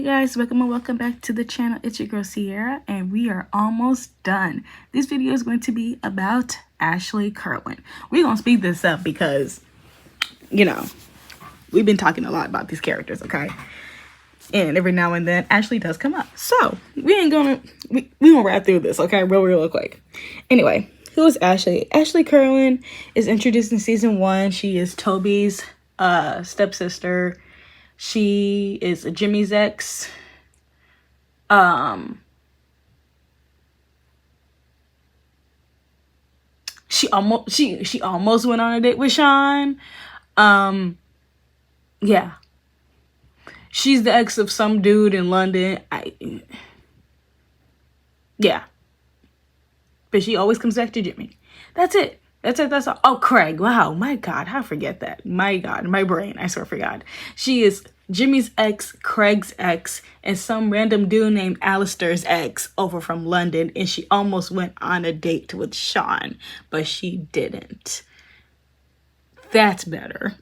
Hey guys, welcome back to the channel. It's your girl Sierra, and we are almost done. This video is going to be about Ashley Kerwin. We're going to speed this up because, you know, we've been talking a lot about these characters, okay? And every now and then, Ashley does come up. So, we gonna wrap through this, okay? Real quick. Anyway, who is Ashley? Ashley Kerwin is introduced in season 1. She is Toby's stepsister. She is Jimmy's ex. She almost went on a date with Sean. Yeah. She's the ex of some dude in London. Yeah. But she always comes back to Jimmy. That's it. That's all. Oh, Craig. Wow. My God. How I forget that? My God. My brain. I swear forgot. She is Jimmy's ex, Craig's ex, and some random dude named Alistair's ex over from London. And she almost went on a date with Sean, but she didn't. That's better.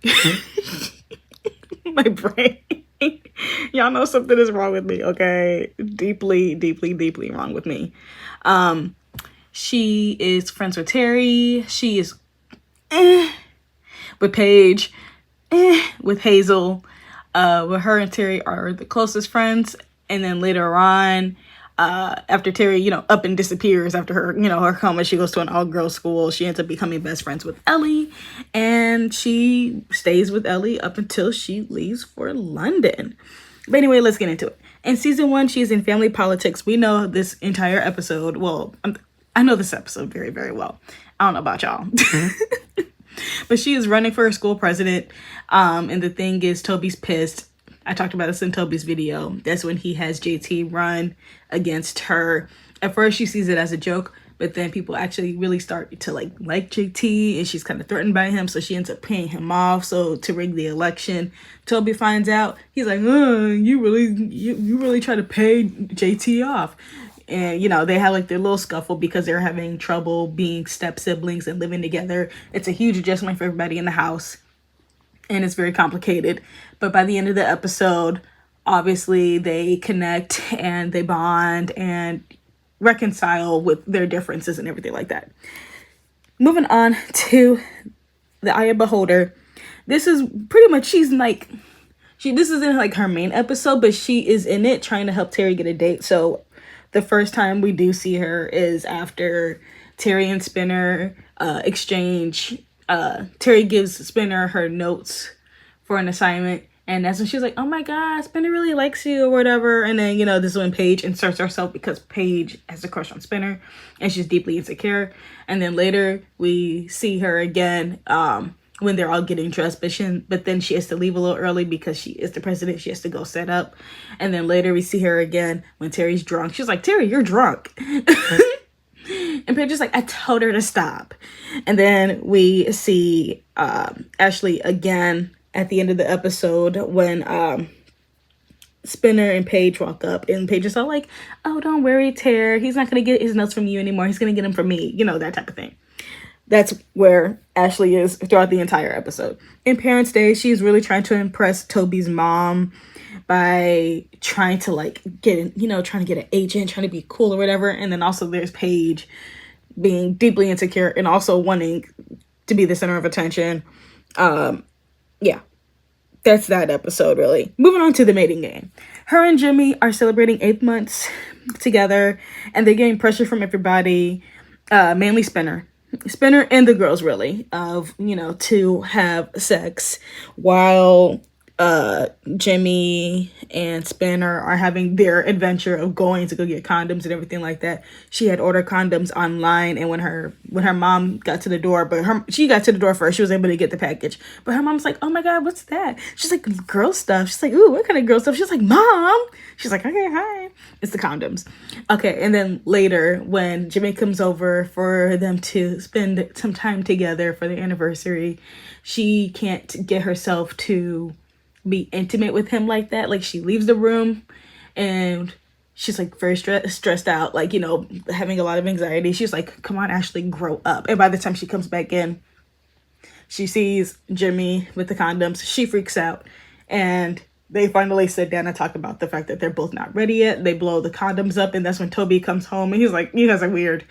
My brain. Y'all know something is wrong with me, okay? Deeply wrong with me. She is friends with Terry. She is with Paige, with Hazel. With her and Terry are the closest friends. And then later on, after Terry, up and disappears after her, her coma, she goes to an all-girls school. She ends up becoming best friends with Ellie. And she stays with Ellie up until she leaves for London. But anyway, let's get into it. In season 1, she's in family politics. We know this entire episode. Well, I know this episode very, very well. I don't know about y'all. But she is running for school president. And the thing is, Toby's pissed. I talked about this in Toby's video. That's when he has JT run against her. At first, she sees it as a joke. But then people actually really start to like JT. And she's kind of threatened by him. So she ends up paying him off. So to rig the election. Toby finds out. He's like, you really try to pay JT off. And, they had like their little scuffle because they're having trouble being step siblings and living together. It's a huge adjustment for everybody in the house. And it's very complicated. But by the end of the episode, obviously they connect and they bond and reconcile with their differences and everything like that. Moving on to the Eye of Beholder. This is pretty much, this isn't like her main episode, but she is in it trying to help Terry get a date. So the first time we do see her is after Terry and Spinner exchange. Terry gives Spinner her notes for an assignment. And that's when she's like, oh my God, Spinner really likes you or whatever. And then, this is when Paige inserts herself because Paige has a crush on Spinner. And she's deeply insecure. And then later we see her again when they're all getting dressed, but then she has to leave a little early because she is the president. She has to go set up. And then later we see her again when Terry's drunk. She's like, Terry, you're drunk. And Paige is like, I told her to stop. And then we see Ashley again at the end of the episode when Spinner and Paige walk up. And Paige is all like, oh, don't worry, Terry. He's not going to get his notes from you anymore. He's going to get them from me. That type of thing. That's where Ashley is throughout the entire episode. In Parents' Day, she's really trying to impress Toby's mom by trying to trying to get an agent, trying to be cool or whatever. And then also there's Paige being deeply insecure and also wanting to be the center of attention. Yeah, that's that episode really. Moving on to the mating game. Her and Jimmy are celebrating 8 months together and they're getting pressure from everybody, mainly Spinner and the girls really, to have sex while Jimmy and Spinner are having their adventure of going to go get condoms and everything like that. She had ordered condoms online, and when her mom got to the door, she got to the door first, she was able to get the package. But her mom's like, oh my God, what's that? She's like, girl stuff. She's like, ooh, what kind of girl stuff? She's like, Mom. She's like, okay, hi. It's the condoms. Okay, and then later when Jimmy comes over for them to spend some time together for their anniversary, she can't get herself to be intimate with him like that. Like, she leaves the room and she's like very stressed out, like, having a lot of anxiety. She's like, come on, Ashley, grow up. And by the time she comes back in, she sees Jimmy with the condoms. She freaks out and they finally sit down and talk about the fact that they're both not ready yet. They blow the condoms up, and that's when Toby comes home, and he's like, you guys are weird.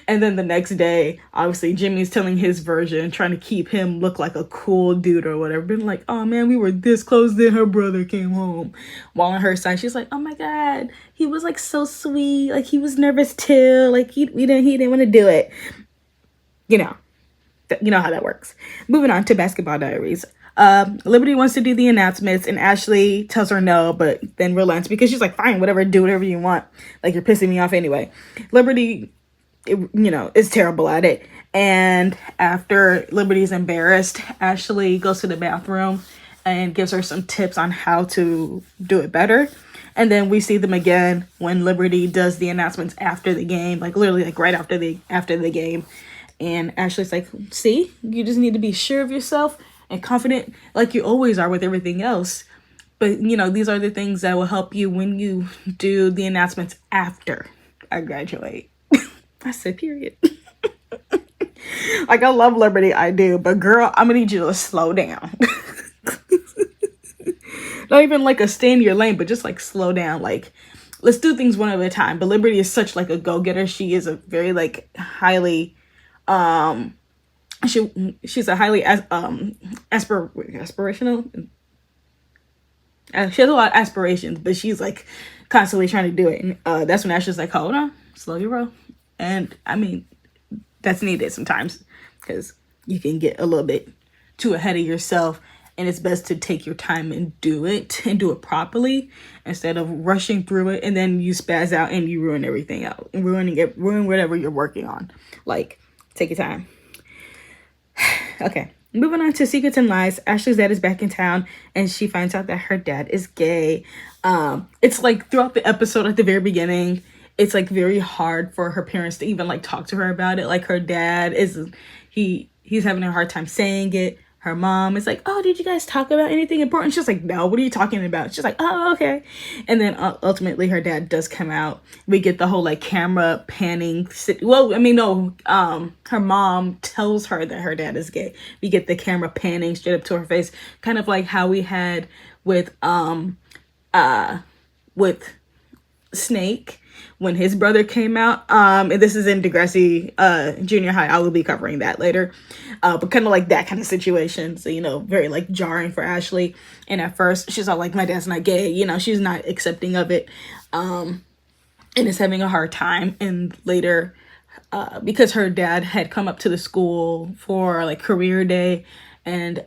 And then the next day, obviously, Jimmy's telling his version, trying to keep him look like a cool dude or whatever. Been like, oh man, we were this close, then her brother came home. While on her side, she's like, oh my God, he was like so sweet. Like he was nervous too. Like he didn't want to do it. You know how that works. Moving on to Basketball Diaries. Liberty wants to do the announcements, and Ashley tells her no, but then relents because she's like, fine, whatever, do whatever you want. Like, you're pissing me off anyway. Liberty, is terrible at it. And after Liberty's embarrassed, Ashley goes to the bathroom and gives her some tips on how to do it better. And then we see them again when Liberty does the announcements after the game, like literally like right after the game. And Ashley's like, see, you just need to be sure of yourself and confident like you always are with everything else. But, these are the things that will help you when you do the announcements after I graduate. I said, period. Like, I love Liberty, I do. But girl, I'm going to need you to slow down. Not even like a stay in your lane, but just like slow down. Like, let's do things one at a time. But Liberty is such like a go-getter. She is a very like highly... she's a highly aspirational. She has a lot of aspirations, but she's like constantly trying to do it. And that's when Ashley's like, hold on, slow your roll. And I mean, that's needed sometimes because you can get a little bit too ahead of yourself, and it's best to take your time and do it properly instead of rushing through it and then you spaz out and you ruin everything out and ruin whatever you're working on. Like, take your time. Okay, moving on to Secrets and Lies. Ashley's dad is back in town, and she finds out that her dad is gay. It's like throughout the episode at the very beginning, it's like very hard for her parents to even like talk to her about it. Like, her dad he's having a hard time saying it. Her mom is like, oh, did you guys talk about anything important? She's like, no, what are you talking about? She's like, oh, okay. And then ultimately her dad does come out. We get the whole like camera panning. Her mom tells her that her dad is gay. We get the camera panning straight up to her face. Kind of like how we had with Snake when his brother came out. And this is in Degrassi Junior High. I will be covering that later. But kind of like that kind of situation. So, very like jarring for Ashley. And at first she's all like, my dad's not gay. She's not accepting of it. And is having a hard time. And later, because her dad had come up to the school for like career day, and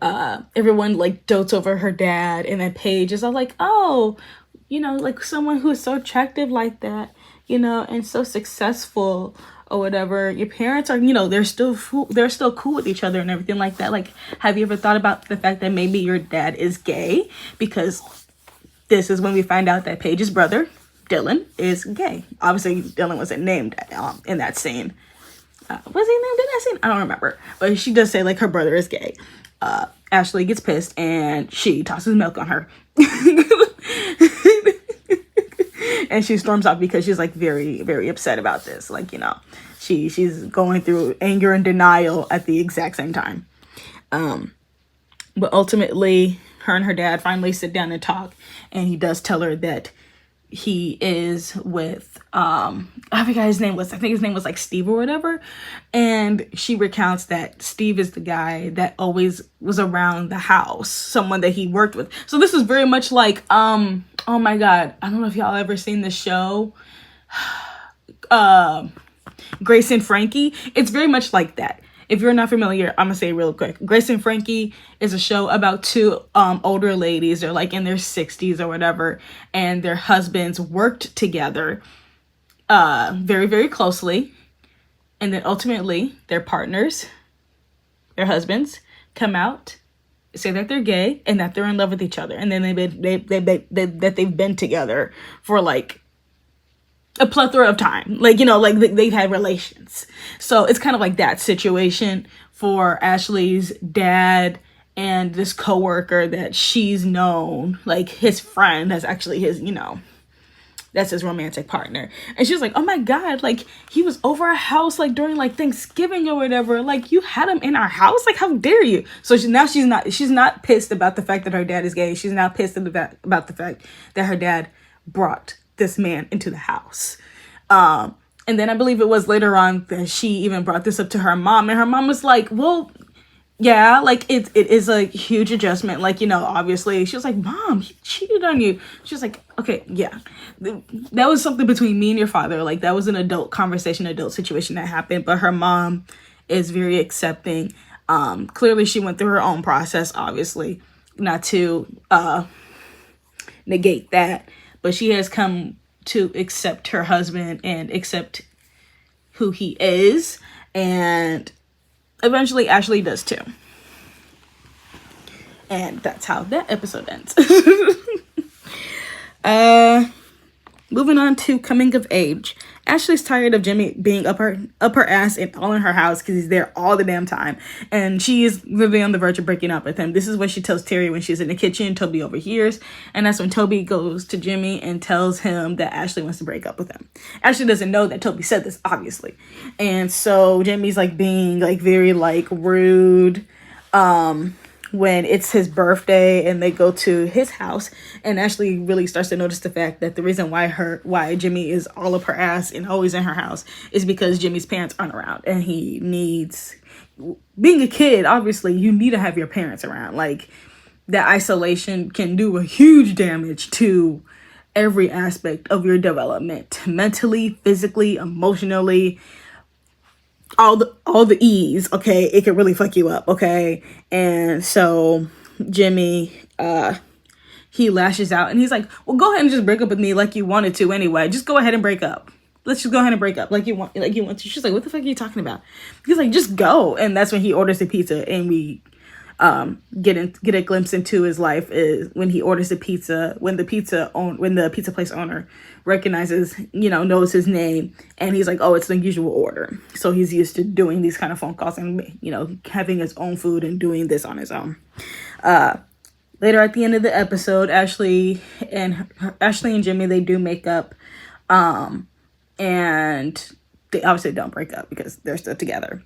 everyone like dotes over her dad. And then Paige is all like, oh, like someone who is so attractive like that, and so successful or whatever. Your parents are, they're still cool with each other and everything like that. Like, have you ever thought about the fact that maybe your dad is gay? Because this is when we find out that Paige's brother, Dylan, is gay. Obviously, Dylan wasn't named in that scene. Was he named in that scene? I don't remember. But she does say, like, her brother is gay. Ashley gets pissed and she tosses milk on her. And she storms off because she's like very, very upset about this. Like, she's going through anger and denial at the exact same time. But ultimately, her and her dad finally sit down and talk. And he does tell her that he is with, I forgot his name was. I think his name was like Steve or whatever. And she recounts that Steve is the guy that always was around the house, someone that he worked with. So this is very much like, oh my God, I don't know if y'all ever seen this show, Grace and Frankie. It's very much like that. If you're not familiar, I'm gonna say it real quick. Grace and Frankie is a show about two older ladies. They're like in their 60s or whatever, and their husbands worked together very, very closely. And then ultimately their partners, their husbands, come out, say that they're gay and that they're in love with each other. And then they've been together for like a plethora of time. Like, like they've had relations. So it's kind of like that situation for Ashley's dad and this coworker that she's known, like his friend, that's actually his, That's his romantic partner. And she was like, oh my God, like he was over our house like during like Thanksgiving or whatever. Like you had him in our house? Like how dare you? So she's not pissed about the fact that her dad is gay. She's now pissed about the fact that her dad brought this man into the house. And then I believe it was later on that she even brought this up to her mom, and her mom was like, well, yeah, like it is a huge adjustment. Like, you know, obviously she was like, Mom, he cheated on you. She was like, okay, yeah, that was something between me and your father. Like that was an adult conversation, adult situation that happened. But her mom is very accepting. Clearly she went through her own process, obviously, not to negate that, but she has come to accept her husband and accept who he is. And eventually Ashley does too. And that's how that episode ends. Moving on to coming of age. Ashley's tired of Jimmy being up her ass and all in her house because he's there all the damn time. And she is literally on the verge of breaking up with him. This is what she tells Terry when she's in the kitchen. Toby overhears. And that's when Toby goes to Jimmy and tells him that Ashley wants to break up with him. Ashley doesn't know that Toby said this, obviously. And so Jimmy's like being like very like rude. When it's his birthday and they go to his house, and Ashley really starts to notice the fact that the reason why Jimmy is all up her ass and always in her house is because Jimmy's parents aren't around, and he needs, being a kid, obviously you need to have your parents around. Like that isolation can do a huge damage to every aspect of your development, mentally, physically, emotionally, all the E's, okay? It can really fuck you up, okay? And so Jimmy, he lashes out and he's like, well, go ahead and just break up with me like you wanted to anyway. Just go ahead and break up. Let's just go ahead and break up like you want to. She's like, what the fuck are you talking about? He's like, just go. And that's when he orders the pizza, and we get a glimpse into his life is when he orders the pizza, when the pizza place owner recognizes, knows his name, and he's like, oh, it's an unusual order. So he's used to doing these kind of phone calls and, having his own food and doing this on his own. Later at the end of the episode, Ashley and Jimmy, they do make up, and they obviously don't break up because they're still together.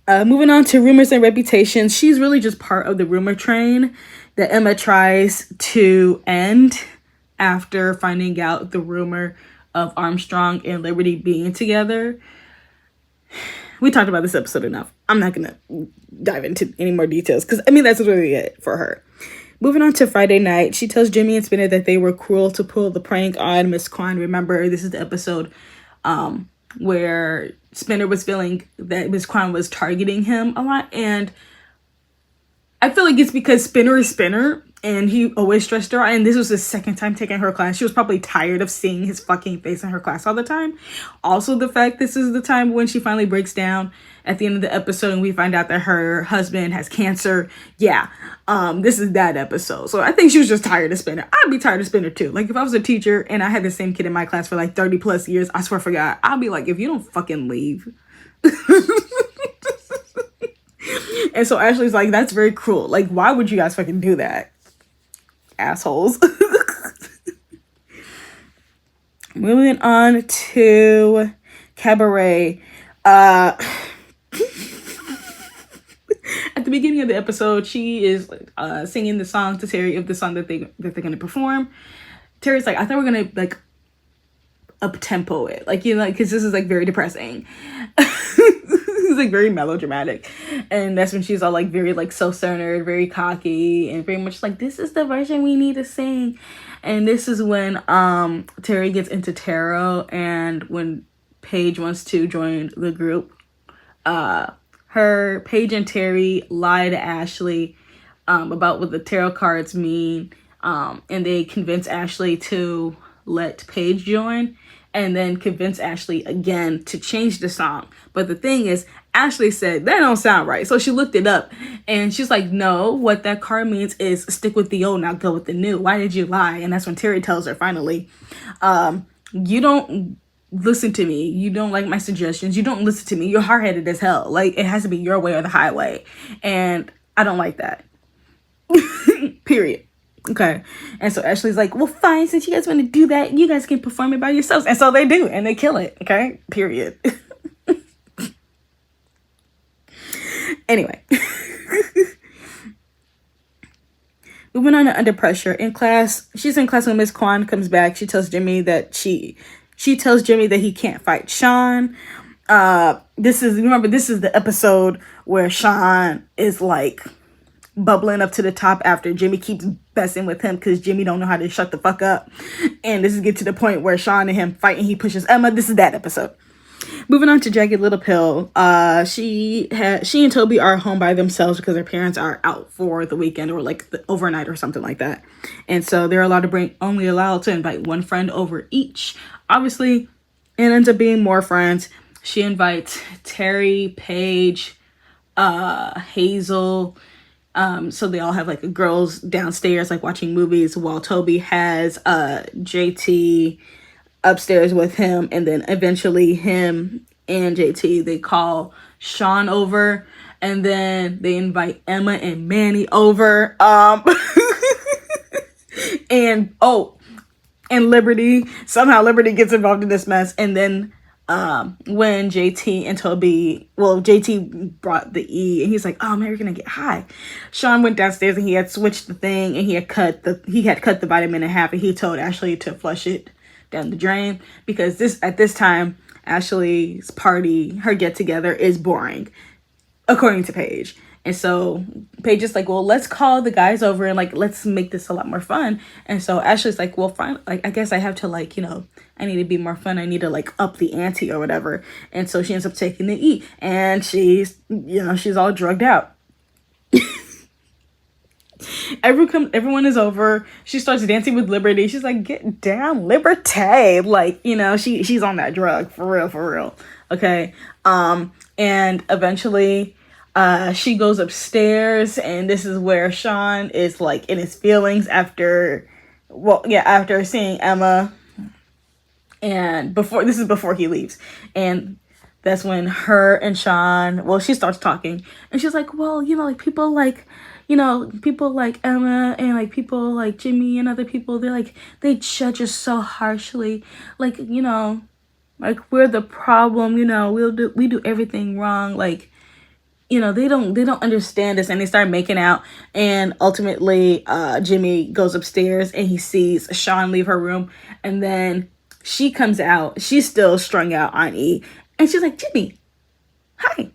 Moving on to rumors and reputations. She's really just part of the rumor train that Emma tries to end after finding out the rumor of Armstrong and Liberty being together. We talked about this episode enough. I'm not going to dive into any more details because, that's really it for her. Moving on to Friday night, she tells Jimmy and Spinner that they were cruel to pull the prank on Miss Kwan. Remember, this is the episode where Spinner was feeling that Miss Kwan was targeting him a lot. And I feel like it's because Spinner is Spinner and he always stressed her out. And this was his second time taking her class. She was probably tired of seeing his fucking face in her class all the time. Also, the fact this is the time when she finally breaks down at the end of the episode and we find out that her husband has cancer. Yeah, this is that episode. So I think she was just tired of Spinner. I'd be tired of Spinner too. Like if I was a teacher and I had the same kid in my class for like 30 plus years, I swear for God, I'd be like, if you don't fucking leave. And so Ashley's like, that's very cruel. Like, why would you guys fucking do that? Assholes. Moving on to Cabaret. At the beginning of the episode, she is singing the song to Terry of the song that they're going to perform. Terry's like, I thought we're going to like up tempo it, like, because this is like very depressing. It's like very melodramatic, and that's when she's all like very like self-centered, very cocky, and very much like, this is the version we need to sing. And this is when Terry gets into tarot, and when Paige wants to join the group, Paige and Terry lie to Ashley about what the tarot cards mean, and they convince Ashley to let Paige join, and then convince Ashley again to change the song. But the thing is, Ashley said, that don't sound right. So she looked it up, and she's like, no, what that card means is stick with the old, not go with the new. Why did you lie? And that's when Terry tells her, finally, you don't listen to me. You don't like my suggestions. You don't listen to me. You're hard-headed as hell. Like, it has to be your way or the highway. And I don't like that. Period. Okay. And so Ashley's like, well, fine, since you guys want to do that, you guys can perform it by yourselves. And so they do, and they kill it. Okay. Period. Anyway. Moving on to Under Pressure. In class, she's in class when Miss Kwan comes back. She tells Jimmy that she tells Jimmy that he can't fight Sean. This is the episode where Sean is like bubbling up to the top after Jimmy keeps messing with him because Jimmy don't know how to shut the fuck up. And this is get to the point where Sean and him fight and he pushes Emma. This is that episode. Moving on to Jagged Little Pill. She and Toby are home by themselves because their parents are out for the weekend or like the overnight or something like that. And so they're only allowed to invite one friend over each. Obviously, it ends up being more friends. She invites Terry, Paige, Hazel. So they all have like girls downstairs like watching movies while Toby has JT upstairs with him, and then eventually him and JT, they call Sean over, and then they invite Emma and Manny over, and Liberty. Somehow Liberty gets involved in this mess, and then when JT brought the E, and he's like, oh man, we're gonna get high. Sean went downstairs and he had switched the thing, and he had cut the vitamin in half, and he told Ashley to flush it down the drain because at this time Ashley's party, her get together, is boring according to Paige. And so Paige is like, well, let's call the guys over and like let's make this a lot more fun. And so Ashley's like, well, fine, like I guess I have to like, I need to be more fun, I need to like up the ante or whatever. And so she ends up taking the E, and she's all drugged out. Everyone is over. She starts dancing with Liberty. She's like, get down, Liberty. Like, she's on that drug for real. Okay. And eventually she goes upstairs, and this is where Sean is like in his feelings after seeing Emma, and before he leaves. And that's when her and Sean, she starts talking, and she's like, well, like people like Emma and like people like Jimmy and other people, they judge us so harshly. Like, like we're the problem, we do everything wrong. Like, they don't understand us. And they start making out. And ultimately, Jimmy goes upstairs and he sees Sean leave her room. And then she comes out. She's still strung out on E. And she's like, Jimmy, hi.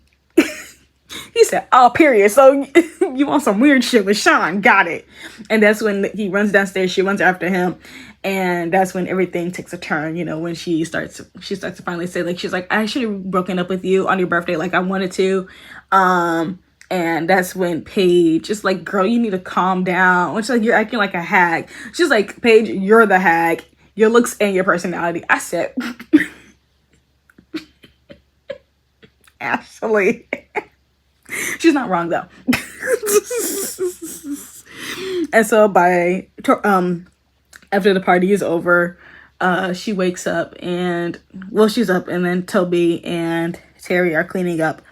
He said, oh, period. So you want some weird shit with Sean. Got it. And that's when he runs downstairs. She runs after him. And that's when everything takes a turn, when she starts to finally say, like, she's like, I should have broken up with you on your birthday like I wanted to. And that's when Paige is like, girl, you need to calm down. She's like, you're acting like a hag. She's like, Paige, you're the hag. Your looks and your personality. I said, Ashley. She's not wrong though. And so after the party is over, she wakes up and she's up, and then Toby and Terry are cleaning up,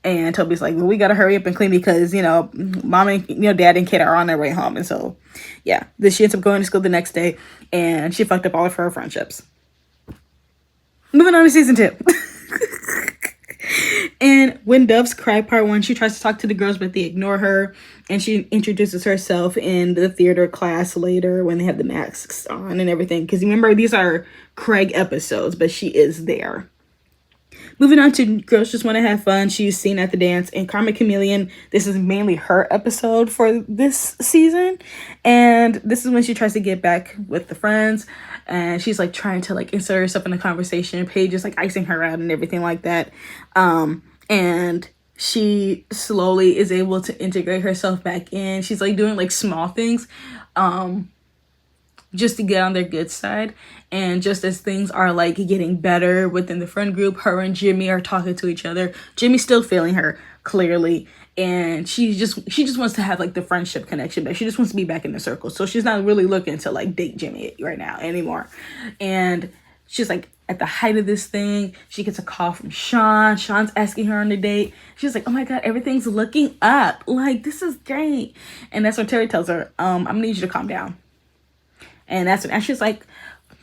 and Toby's like, well, we gotta hurry up and clean because mom and dad and kid are on their way home. And so then she ends up going to school the next day, and she fucked up all of her friendships. Moving on to season 2. And When Doves Cry Part 1, she tries to talk to the girls, but they ignore her. And she introduces herself in the theater class later when they have the masks on and everything. Because remember, these are Craig episodes, but she is there. Moving on to Girls Just Want to Have Fun. She's seen at the dance. And Karma Chameleon, this is mainly her episode for this season. And this is when she tries to get back with the friends. And she's like trying to like insert herself in the conversation. Paige is like icing her out and everything like that. And she slowly is able to integrate herself back in. She's like doing like small things just to get on their good side. And just as things are like getting better within the friend group, her and Jimmy are talking to each other. Jimmy's still feeling her clearly, and she just wants to have like the friendship connection back. She just wants to be back in the circle. So she's not really looking to like date Jimmy right now anymore. And she's like, at the height of this thing, she gets a call from Sean. Sean's asking her on a date. She's like, oh my God, everything's looking up. Like, this is great. And that's when Terry tells her, I'm gonna need you to calm down. And that's when Ashley's like,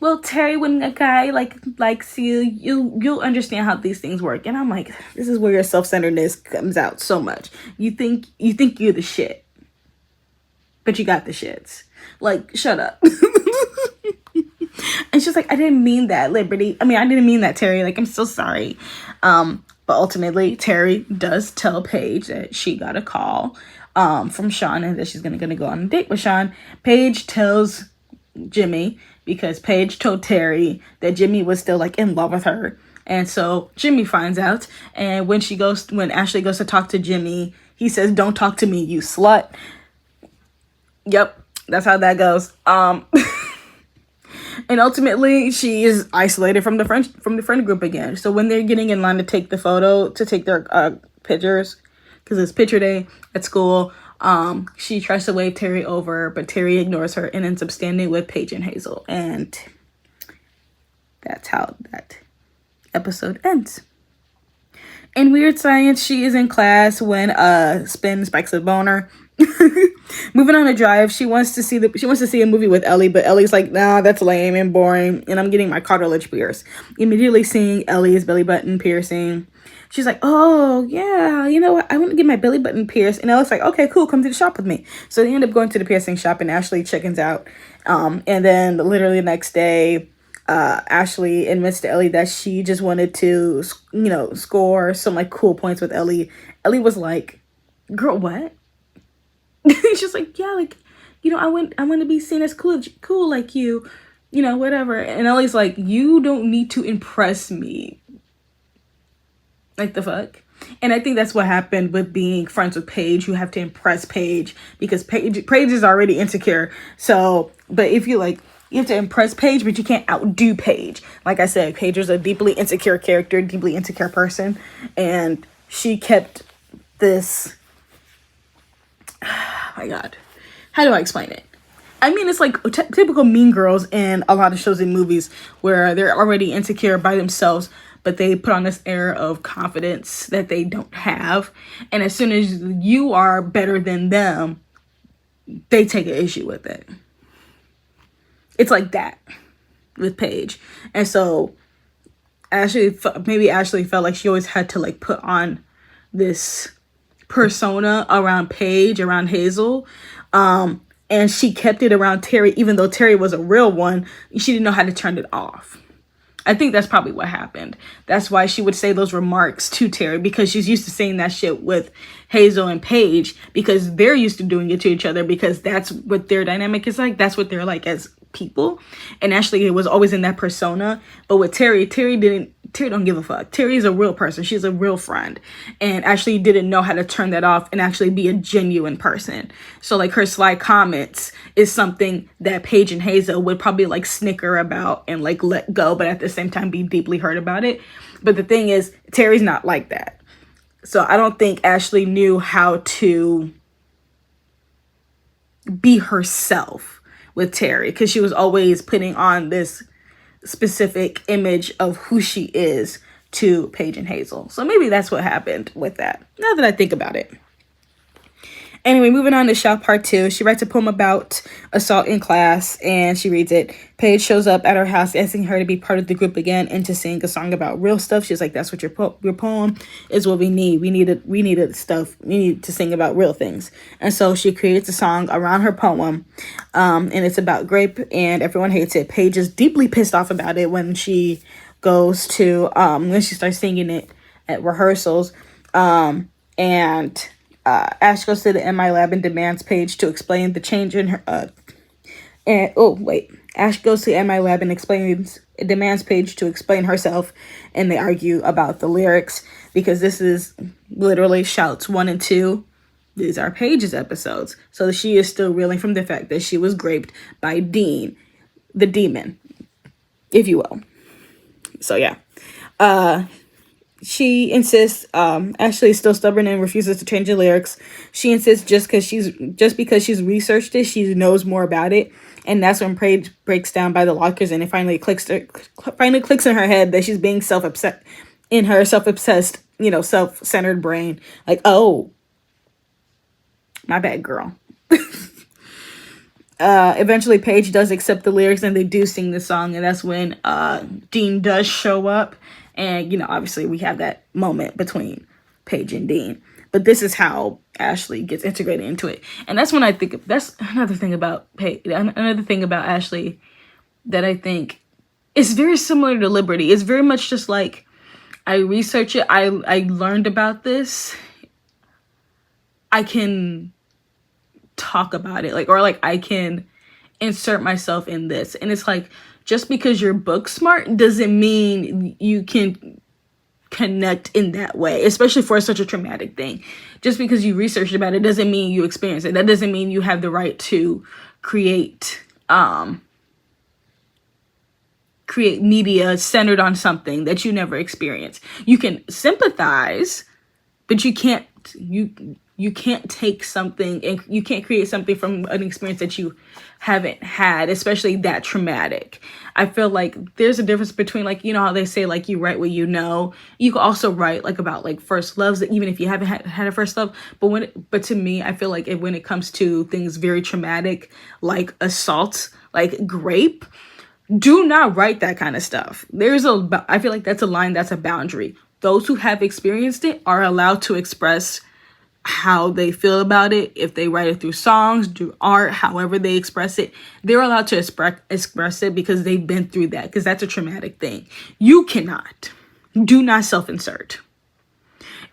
well, Terry, when a guy likes you, you'll understand how these things work. And I'm like, this is where your self-centeredness comes out so much. You think you're the shit, but you got the shits. Like, shut up. And she's like, I didn't mean that, Liberty. I didn't mean that, Terry. Like, I'm so sorry. But ultimately, Terry does tell Paige that she got a call from Sean and that she's gonna go on a date with Sean. Paige tells Jimmy, because Paige told Terry that Jimmy was still like in love with her. And so Jimmy finds out, and when Ashley goes to talk to Jimmy, he says, don't talk to me, you slut. Yep, that's how that goes. And ultimately she is isolated from the friend group again. So when they're getting in line to take their pictures, because it's picture day at school, she tries to wave Terry over, but Terry ignores her and ends up standing with Paige and Hazel. And that's how that episode ends. In Weird Science, she is in class when Spin spikes a boner. Moving on a drive, she wants to see a movie with Ellie, but Ellie's like, nah, that's lame and boring, and I'm getting my cartilage pierced. Immediately seeing Ellie's belly button piercing, she's like, oh yeah, you know what, I want to get my belly button pierced. And Ellie's like, okay, cool, come to the shop with me. So they end up going to the piercing shop, and Ashley chickens out. And then literally the next day, Ashley admits to Ellie that she just wanted to, score some like cool points with Ellie. Ellie was like, girl, what? She's like, yeah, like, I want to be seen as cool like you, whatever. And Ellie's like, you don't need to impress me. Like, the fuck? And I think that's what happened with being friends with Paige. You have to impress Paige because Paige is already insecure. So, but if you have to impress Paige, but you can't outdo Paige. Like I said, Paige is a deeply insecure character, deeply insecure person. And she kept this... Oh my God, how do I explain it? It's like typical Mean Girls in a lot of shows and movies where they're already insecure by themselves, but they put on this air of confidence that they don't have. And as soon as you are better than them, they take an issue with it. It's like that with Paige. And so Ashley felt like she always had to like put on this persona around Paige, around Hazel, and she kept it around Terry, even though Terry was a real one. She didn't know how to turn it off. I think that's probably what happened. That's why she would say those remarks to Terry, because she's used to saying that shit with Hazel and Paige, because they're used to doing it to each other, because that's what their dynamic is like. That's what they're like as people. And Ashley was always in that persona. But with Terry don't give a fuck. Terry's a real person. She's a real friend. And Ashley didn't know how to turn that off and actually be a genuine person. So like her sly comments is something that Paige and Hazel would probably like snicker about and like let go, but at the same time be deeply hurt about it. But the thing is, Terry's not like that. So I don't think Ashley knew how to be herself with Terry, because she was always putting on this specific image of who she is to Paige and Hazel. So maybe that's what happened with that, now that I think about it. Anyway, moving on to Shop Part 2. She writes a poem about assault in class, and she reads it. Paige shows up at her house asking her to be part of the group again and to sing a song about real stuff. She's like, that's what your poem is what we need. We needed stuff. We need to sing about real things. And so she creates a song around her poem, and it's about grape, and everyone hates it. Paige is deeply pissed off about it when she goes to, when she starts singing it at rehearsals, and Ash goes to the MI lab and demands Paige to explain the change in her, Ash goes to MI lab and demands Paige to explain herself, and they argue about the lyrics, because this is literally Shouts 1 and 2. These are Paige's episodes. So she is still reeling from the fact that she was raped by Dean, the demon, if you will. So yeah. she insists, Ashley is still stubborn and refuses to change the lyrics. She insists just because she's researched it, she knows more about it. And that's when Paige breaks down by the lockers, and it finally clicks in her head that she's being self-obsessed, in her self-obsessed, self-centered brain. Like, oh, my bad, girl. Eventually Paige does accept the lyrics and they do sing the song, and that's when Dean does show up, and obviously we have that moment between Paige and Dean. But this is how Ashley gets integrated into it. And that's when I think that's another thing about Ashley that I think is very similar to Liberty. It's very much just like, I research it, I learned about this, I can talk about it, or I can insert myself in this. And it's like, just because you're book smart doesn't mean you can connect in that way, especially for such a traumatic thing. Just because you researched about it doesn't mean you experience it. That doesn't mean you have the right to create media centered on something that you never experienced. You can sympathize, but you can't take something, and you can't create something from an experience that you haven't had, especially that traumatic. I feel like there's a difference between, how they say, you write what you know. You can also write about first loves, even if you haven't had a first love. But to me, I feel like when it comes to things very traumatic, like assault, like grape, do not write that kind of stuff. I feel like that's a line, that's a boundary. Those who have experienced it are allowed to express how they feel about it. If they write it through songs, through art, however they express it, they're allowed to express it because they've been through that, because that's a traumatic thing. You cannot. Do not self-insert.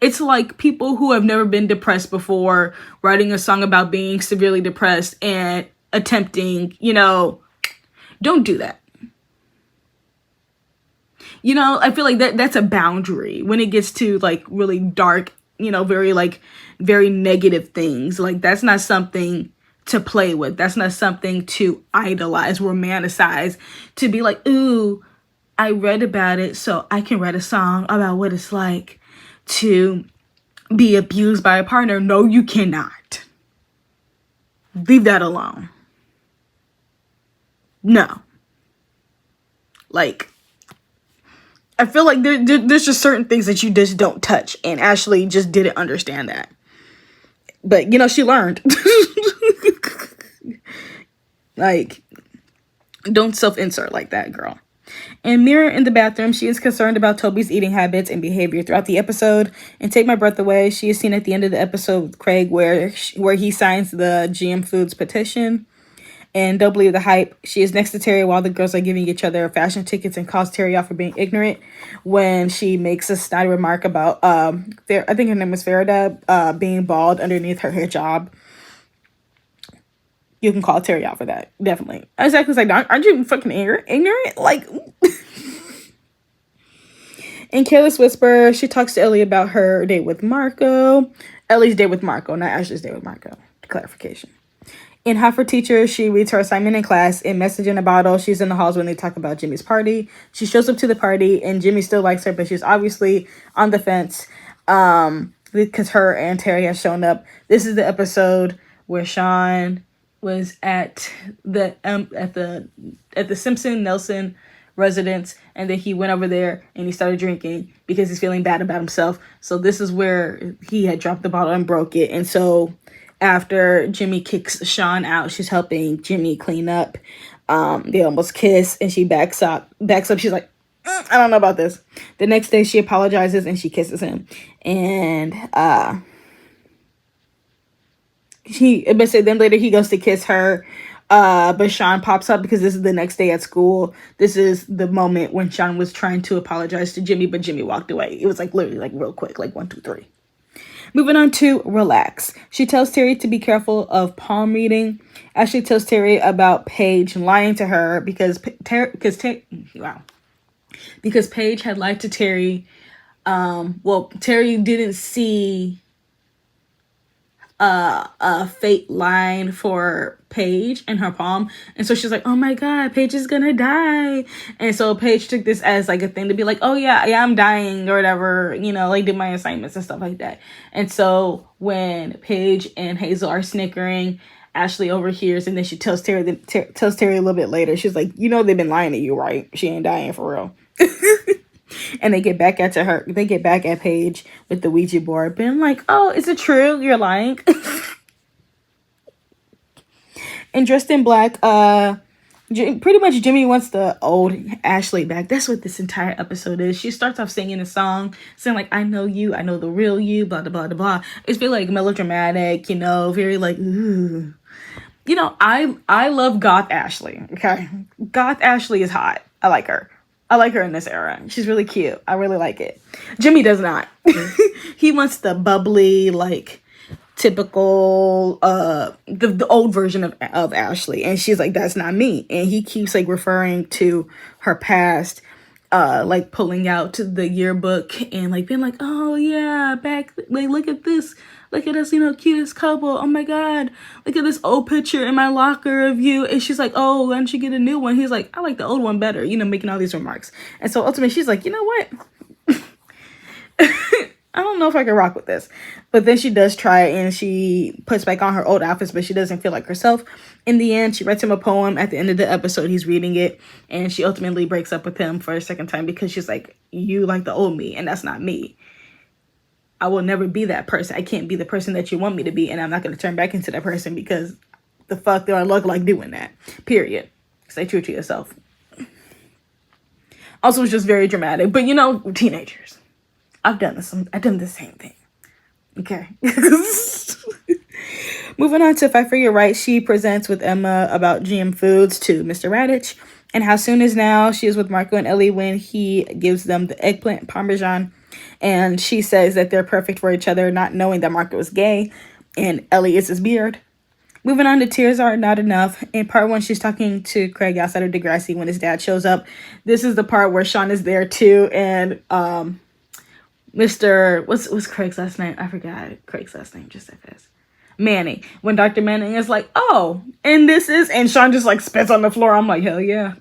It's like people who have never been depressed before writing a song about being severely depressed and attempting, don't do that. I feel like that's a boundary when it gets to really dark, very negative things. That's not something to play with. That's not something to idolize, romanticize, to be like, ooh, I read about it, so I can write a song about what it's like to be abused by a partner. No, you cannot. Leave that alone. No. I feel like there's just certain things that you just don't touch, and Ashley just didn't understand that. But, she learned. Don't self-insert like that, girl. And Mira in the bathroom, she is concerned about Toby's eating habits and behavior throughout the episode. And Take My Breath Away, she is seen at the end of the episode with Craig where he signs the GM Foods petition. And Don't Believe the Hype, she is next to Terry while the girls are giving each other fashion tickets and calls Terry out for being ignorant when she makes a snide remark about, I think her name was Farida, being bald underneath her hijab. You can call Terry out for that, definitely. Exactly, it's like, aren't you fucking ignorant? In Careless Whisper, she talks to Ellie about her date with Marco. Ellie's date with Marco, not Ashley's date with Marco. Clarification. In Hot for Teacher, she reads her assignment in class. In Message in a Bottle, she's in the halls when they talk about Jimmy's party. She shows up to the party, and Jimmy still likes her, but she's obviously on the fence because her and Terry have shown up. This is the episode where Sean was at the Simpson Nelson residence, and then he went over there and he started drinking because he's feeling bad about himself. So this is where he had dropped the bottle and broke it, and so after Jimmy kicks Sean out, she's helping Jimmy clean up. They almost kiss, and she backs up. She's like, I don't know about this. The next day, she apologizes and she kisses him. And then later he goes to kiss her. But Sean pops up because this is the next day at school. This is the moment when Sean was trying to apologize to Jimmy, but Jimmy walked away. It was literally real quick, 1, 2, 3. Moving on to Relax. She tells Terry to be careful of palm reading. Ashley tells Terry about Paige lying to her because Paige had lied to Terry. Terry didn't see a fate line for Paige in her palm. And so she's like, oh my God, Paige is gonna die. And so Paige took this as like a thing to be like, oh yeah, I'm dying or whatever, you know, like did my assignments and stuff like that. And so when Paige and Hazel are snickering, Ashley overhears, and then she tells Terry a little bit later. She's like, you know, they've been lying to you, right? She ain't dying for real. And they get back at her. They get back at Paige with the Ouija board, being like, "Oh, is it true? You're lying." And dressed in black, pretty much Jimmy wants the old Ashley back. That's what this entire episode is. She starts off singing a song, saying like, "I know you, I know the real you," blah blah blah blah. It's very like melodramatic, you know, very like, ooh. You know, I love goth Ashley. Okay, goth Ashley is hot. I like her. I like her in this era. She's really cute. I really like it. Jimmy does not. He wants the bubbly, like, typical, the old version of Ashley. And she's like, that's not me. And he keeps, like, referring to her past, like, pulling out the yearbook and, like, being like, oh, yeah, back, like, look at this. Look at us, you know, cutest couple. Oh my God. Look at this old picture in my locker of you. And she's like, oh, why don't you get a new one? He's like, I like the old one better, you know, making all these remarks. And so ultimately she's like, you know what? I don't know if I can rock with this. But then she does try it and she puts back on her old outfits, but she doesn't feel like herself. In the end, she writes him a poem. At the end of the episode, he's reading it. And she ultimately breaks up with him for a second time because she's like, you like the old me and that's not me. I will never be that person. I can't be the person that you want me to be. And I'm not going to turn back into that person because the fuck do I look like doing that? Period. Stay true to yourself. Also, it's just very dramatic. But, you know, teenagers. I've done the same thing. Okay. Moving on to If I Figure Right, she presents with Emma about GM Foods to Mr. Radich. And how soon is now she is with Marco and Ellie when he gives them the eggplant parmesan. And she says that they're perfect for each other, not knowing that Marco is gay and Ellie is his beard. Moving on to Tears Are Not Enough. In part 1, she's talking to Craig outside of Degrassi when his dad shows up. This is the part where Sean is there too. And Mr. What's Craig's last name? I forgot Craig's last name just that fast. Manning. When Dr. Manning is like, oh, and this is, and Sean just like spits on the floor. I'm like, hell yeah.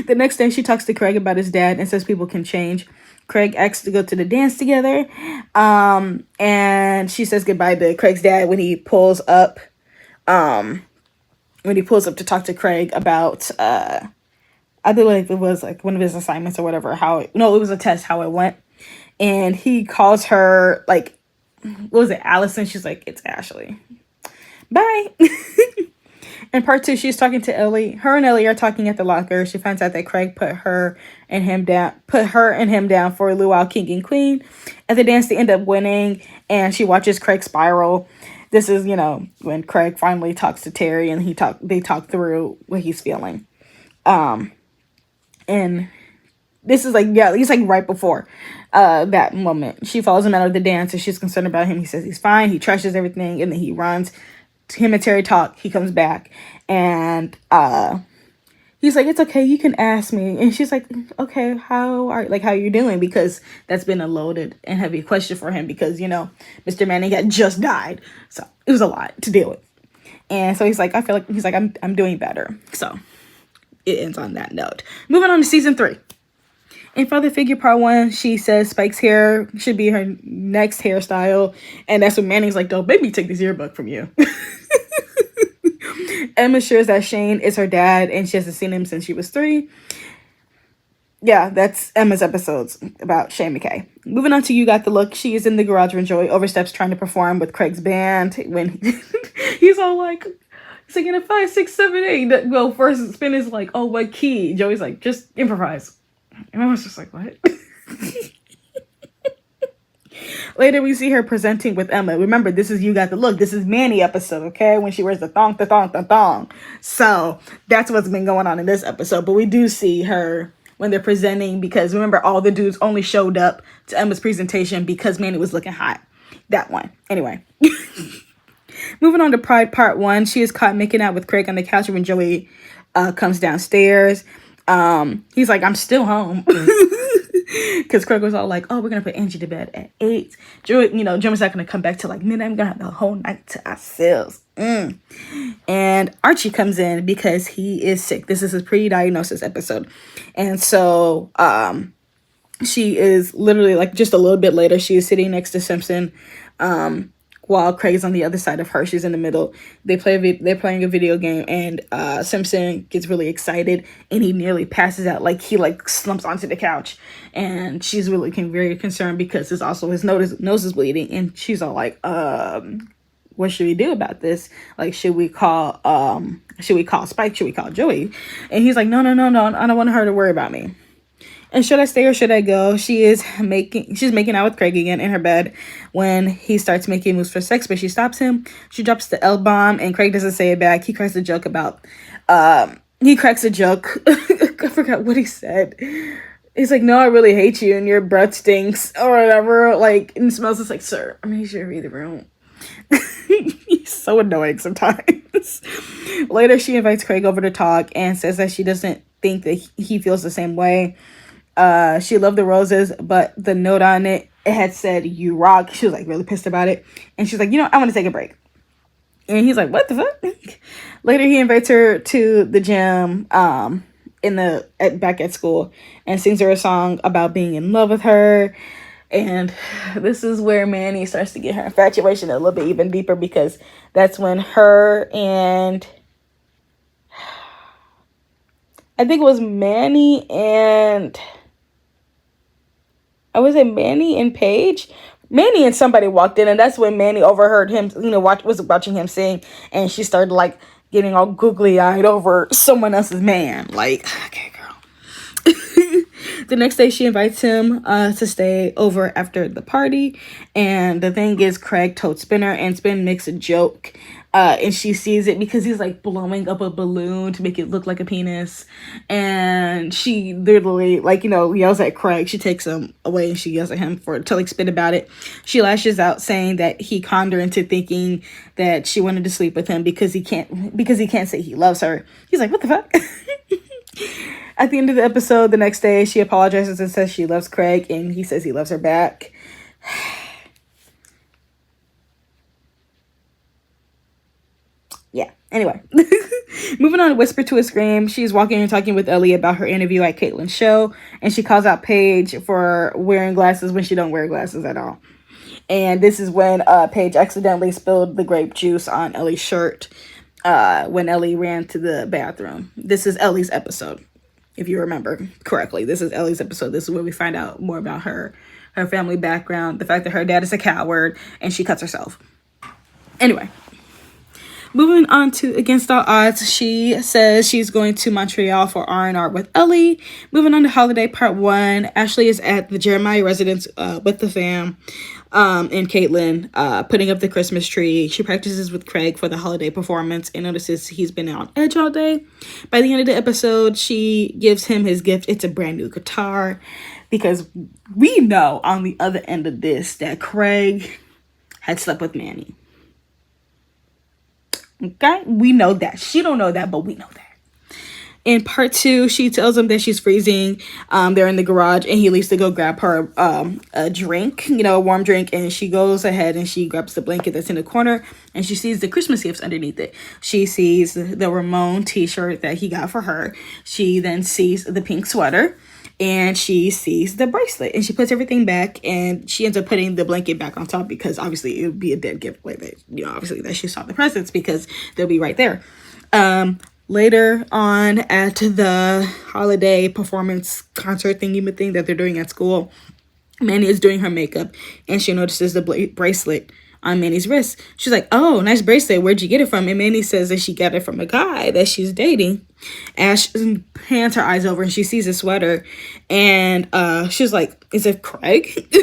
The next day, she talks to Craig about his dad and says people can change. Craig asks to go to the dance together. And she says goodbye to Craig's dad when he pulls up. To talk to Craig about, I believe it was like one of his assignments or whatever. It was a test, how it went. And he calls her like, what was it, Allison? She's like, it's Ashley. Bye. In part 2, she's talking to Ellie. Her and Ellie are talking at the locker. She finds out that Craig put her and him down for Luau King and Queen. At the dance, they end up winning, and she watches Craig spiral. This is, you know, when Craig finally talks to Terry, and they talk through what he's feeling. And this is like, yeah, he's like right before that moment. She follows him out of the dance, and she's concerned about him. He says he's fine. He trashes everything, and then he runs. Him and Terry talk. He comes back and he's like, it's okay, you can ask me. And she's like, okay, how are you doing? Because that's been a loaded and heavy question for him because, you know, Mr. Manning had just died. So it was a lot to deal with. And so he's like, I'm doing better. So it ends on that note. Moving on to season 3. In Father Figure Part 1, she says Spike's hair should be her next hairstyle. And that's when Manning's like, don't make me take this yearbook from you. Emma shares that Shane is her dad and she hasn't seen him since she was 3. Yeah, that's Emma's episodes about Shane McKay. Moving on to You Got the Look. She is in the garage when Joey oversteps trying to perform with Craig's band. When he's all like, singing a 5, 6, 7, 8. Well, first spin is like, oh, what key? Joey's like, just improvise. And I was just like, what? Later, we see her presenting with Emma. Remember, this is You Got the Look. This is Manny episode, okay? When she wears the thong, the thong, the thong. So, that's what's been going on in this episode. But we do see her when they're presenting because, remember, all the dudes only showed up to Emma's presentation because Manny was looking hot. That one. Anyway. Moving on to Pride Part 1. She is caught making out with Craig on the couch when Joey comes downstairs. He's like, I'm still home. Because Craig was all like, oh, we're going to put Angie to bed at 8. Joey, Jim's not going to come back till like midnight. We're going to have the whole night to ourselves. And Archie comes in because he is sick. This is his pre-diagnosis episode. And so she is literally like just a little bit later, she is sitting next to Simpson while Craig's on the other side of her. She's in the middle. They're playing a video game, and Simpson gets really excited and he nearly passes out. Like he like slumps onto the couch, and she's really very concerned because it's also his nose is bleeding, and she's all like, what should we do about this? Like, should we call Spike? Should we call Joey? And he's like, no, I don't want her to worry about me. And should I stay or should I go? She's making out with Craig again in her bed when he starts making moves for sex, but she stops him. She drops the L-bomb, and Craig doesn't say it back. He cracks a joke about, I forgot what he said. He's like, no, I really hate you, and your breath stinks, or whatever. Like, and smells just like, sir, I mean, you should read the room. He's so annoying sometimes. Later, she invites Craig over to talk and says that she doesn't think that he feels the same way. She loved the roses, but the note on it had said, you rock. She was like really pissed about it. And she's like, I want to take a break. And he's like, what the fuck? Later, he invites her to the gym back at school and sings her a song about being in love with her. And this is where Manny starts to get her infatuation a little bit even deeper, because that's when her and I think it was Manny and Paige. Manny and somebody walked in, and that's when Manny overheard him, was watching him sing, and she started like getting all googly eyed over someone else's man. Like, okay, girl. The next day, she invites him to stay over after the party, and the thing is, Craig told Spinner, and Spin makes a joke. And she sees it because he's like blowing up a balloon to make it look like a penis. And she literally yells at Craig. She takes him away and she yells at him to like spit about it. She lashes out saying that he conned her into thinking that she wanted to sleep with him because he can't say he loves her. He's like, what the fuck? At the end of the episode, the next day, she apologizes and says she loves Craig, and he says he loves her back. Yeah. Anyway, moving on to Whisper to a Scream. She's walking and talking with Ellie about her interview at Caitlin's show, and she calls out Paige for wearing glasses when she don't wear glasses at all. And this is when Paige accidentally spilled the grape juice on Ellie's shirt when Ellie ran to the bathroom. This is Ellie's episode, if you remember correctly. This is Ellie's episode. This is where we find out more about her family background, the fact that her dad is a coward, and she cuts herself. Anyway. Moving on to Against All Odds, she says she's going to Montreal for R&R with Ellie. Moving on to Holiday Part 1, Ashley is at the Jeremiah residence with the fam and Caitlin putting up the Christmas tree. She practices with Craig for the holiday performance and notices he's been on edge all day. By the end of the episode, she gives him his gift. It's a brand new guitar, because we know on the other end of this that Craig had slept with Manny. Okay, we know that. She don't know that, but we know that. In part 2, she tells him that she's freezing. They're in the garage, and he leaves to go grab her a drink, a warm drink. And she goes ahead and she grabs the blanket that's in the corner, and she sees the Christmas gifts underneath it. She sees the Ramon t-shirt that he got for her. She then sees the pink sweater, and she sees the bracelet, and she puts everything back, and she ends up putting the blanket back on top because obviously it would be a dead giveaway that, obviously that she saw the presents because they'll be right there. Later on at the holiday performance concert thingy thing that they're doing at school, Manny is doing her makeup, and she notices the bracelet on Manny's wrist. She's like, oh, nice bracelet. Where'd you get it from? And Manny says that she got it from a guy that she's dating. Ash pans her eyes over and she sees a sweater, and she's like, is it Craig?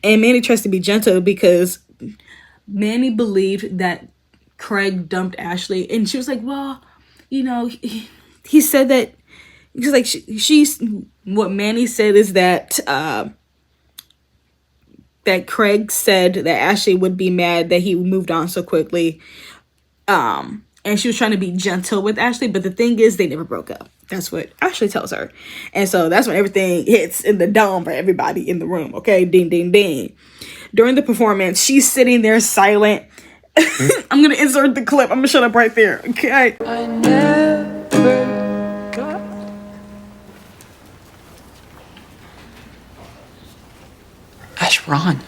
And Manny tries to be gentle because Manny believed that Craig dumped Ashley, and she was like, well, he said that, she's like, she's what Manny said is that that Craig said that Ashley would be mad that he moved on so quickly. And she was trying to be gentle with Ashley, but the thing is, they never broke up. That's what Ashley tells her. And so that's when everything hits in the dome for everybody in the room. Okay, ding, ding, ding. During the performance, she's sitting there silent. I'm going to insert the clip. I'm going to shut up right there. Okay. I never got. Ash, Ron.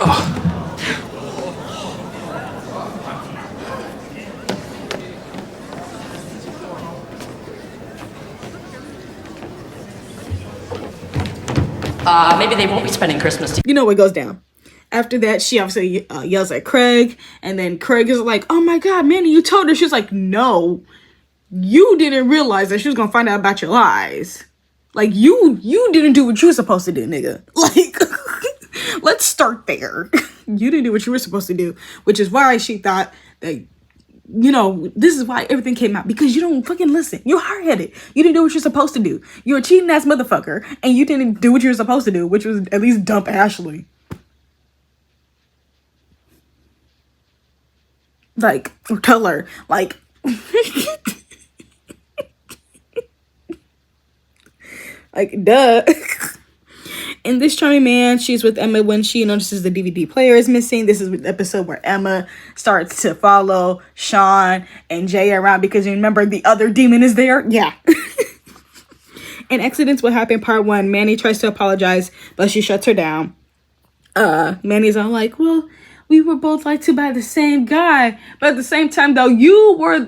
Oh. Maybe they won't be spending Christmas together. You know what goes down. After that, she obviously yells at Craig. And then Craig is like, oh my God, Manny, you told her. She's like, no, you didn't realize that she was going to find out about your lies. Like, you didn't do what you were supposed to do, nigga. Like, let's start there. You didn't do what you were supposed to do. Which is why she thought that, you know, this is why everything came out. Because you don't fucking listen. You're hard-headed. You didn't do what you're supposed to do. You're a cheating-ass motherfucker. And you didn't do what you were supposed to do. Which was at least dump Ashley. Like, tell her. Like... like, duh. In this charming man, she's with Emma when she notices the DVD player is missing. This is the episode where Emma starts to follow Sean and Jay around because you remember the other demon is there. Yeah. In Accidents What Happened Part 1, Manny tries to apologize, but she shuts her down. Manny's all like, well, we were both lied to by the same guy. But at the same time, though, you were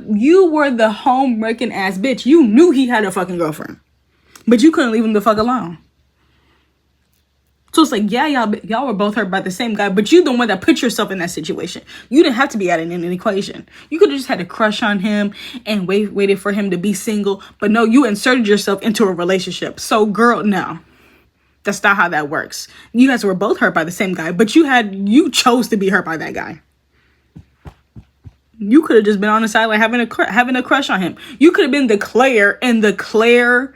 the home-wrecking ass bitch. You knew he had a fucking girlfriend. But you couldn't leave him the fuck alone. So it's like, yeah, y'all were both hurt by the same guy, but you're the one that put yourself in that situation. You didn't have to be added in an equation. You could have just had a crush on him and waited for him to be single. But no, you inserted yourself into a relationship. So girl, no. That's not how that works. You guys were both hurt by the same guy, but you chose to be hurt by that guy. You could have just been on the side like having a crush on him. You could have been the Claire in the Claire...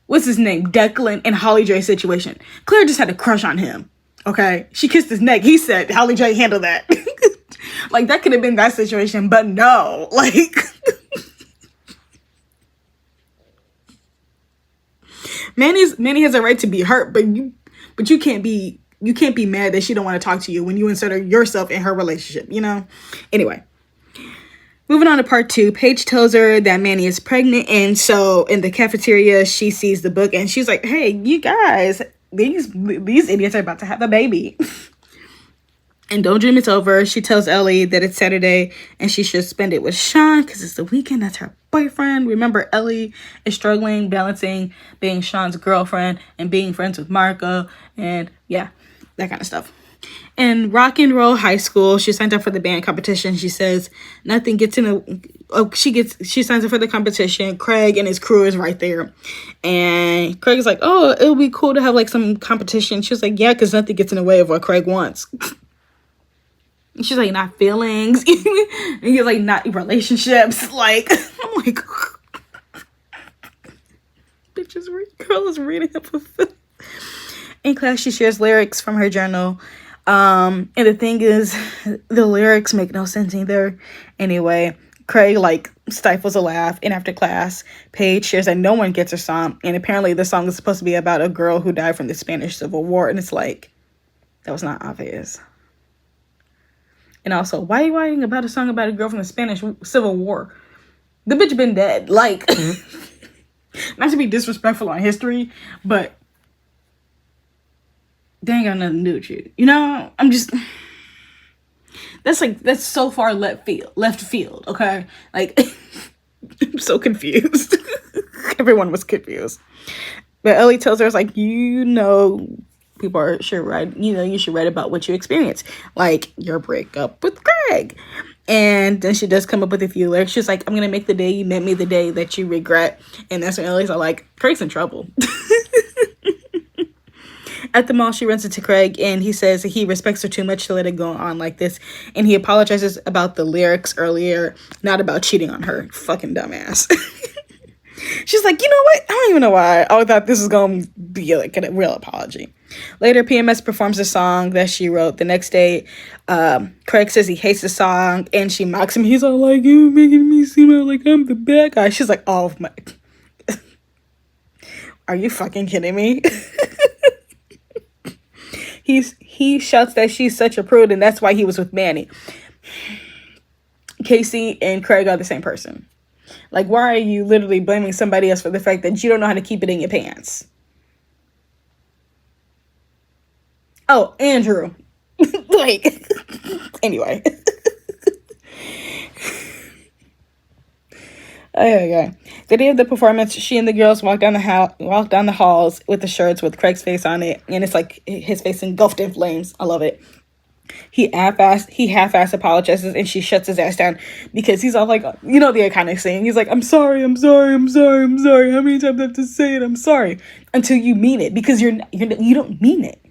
what's his name? Declan and Holly J situation. Claire just had a crush on him. Okay? She kissed his neck. He said, Holly J, handle that. Like, that could have been that situation, but no. Like, Manny has a right to be hurt, but you can't be mad that she don't want to talk to you when you insert yourself in her relationship, you know? Anyway. Moving on to part 2, Paige tells her that Manny is pregnant, and so in the cafeteria, she sees the book, and she's like, hey, you guys, these idiots are about to have a baby. And don't dream it's over. She tells Ellie that it's Saturday, and she should spend it with Sean, because it's the weekend, that's her boyfriend. Remember, Ellie is struggling, balancing being Sean's girlfriend and being friends with Marco, and yeah, that kind of stuff. In Rock and Roll High School, she signs up for the band competition. She says nothing gets in the... she signs up for the competition. Craig and his crew is right there. And Craig is like, oh, it'll be cool to have like some competition. She's like, yeah, because nothing gets in the way of what Craig wants. And she's like, not feelings. And he's like, not relationships. Like, I'm like... bitches, girl is reading up a film. In class, she shares lyrics from her journal. And the thing is, the lyrics make no sense either. Anyway, Craig, like, stifles a laugh. And after class, Paige shares that no one gets her song. And apparently the song is supposed to be about a girl who died from the Spanish Civil War. And it's like, that was not obvious. And also, why are you writing about a song about a girl from the Spanish Civil War? The bitch been dead. Like, not to be disrespectful on history, but... they ain't got nothing to do with you. You know, I'm just... That's so far left field, okay? Like, I'm so confused. Everyone was confused. But Ellie tells her, it's like, you know, should write, you know, you should write about what you experienced. Like, your breakup with Craig. And then she does come up with a few lyrics. She's like, I'm going to make the day you met me the day that you regret. And that's when Ellie's like, Craig's in trouble. At the mall, she runs into Craig, and he says he respects her too much to let it go on like this. And he apologizes about the lyrics earlier, not about cheating on her. Fucking dumbass. She's like, you know what? I don't even know why I thought this was going to be like a real apology. Later, PMS performs a song that she wrote. The next day, Craig says he hates the song, and she mocks him. He's all like, "You making me seem like I'm the bad guy." She's like, "Oh my, are you fucking kidding me?" He shouts that she's such a prude, and that's why he was with Manny. Casey and Craig are the same person. Like, why are you literally blaming somebody else for the fact that you don't know how to keep it in your pants? Oh, Andrew. Like, anyway. Okay. The day of the performance, she and the girls walk down the halls with the shirts with Craig's face on it, and it's like his face engulfed in flames. I love it. He half-ass apologizes, and she shuts his ass down because he's all like, you know, the iconic saying. He's like, I'm sorry. How many times do I have to say it? I'm sorry. Until you mean it, because you don't mean it.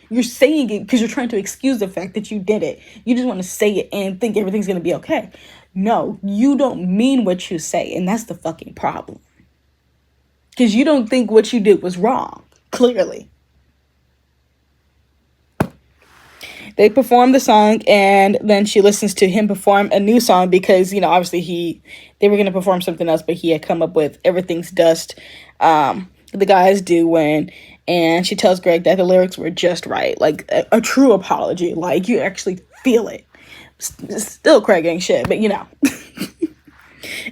You're saying it because you're trying to excuse the fact that you did it. You just want to say it and think everything's going to be okay. No, you don't mean what you say, and that's the fucking problem. Because you don't think what you did was wrong, clearly. They perform the song, and then she listens to him perform a new song because, you know, obviously they were going to perform something else, but he had come up with Everything's Dust. The guys do win, and she tells Greg that the lyrics were just right, like a true apology, like you actually feel it. Still Craig ain't shit, but you know.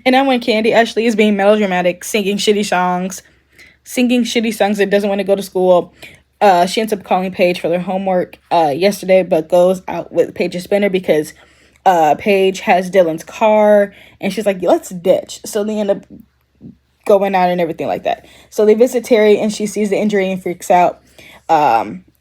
And then when Candy Ashley is being melodramatic, singing shitty songs that doesn't want to go to school, she ends up calling Paige for their homework yesterday, but goes out with Paige's spinner because Paige has Dylan's car, and she's like, let's ditch. So they end up going out and everything like that. So they visit Terry, and she sees the injury and freaks out.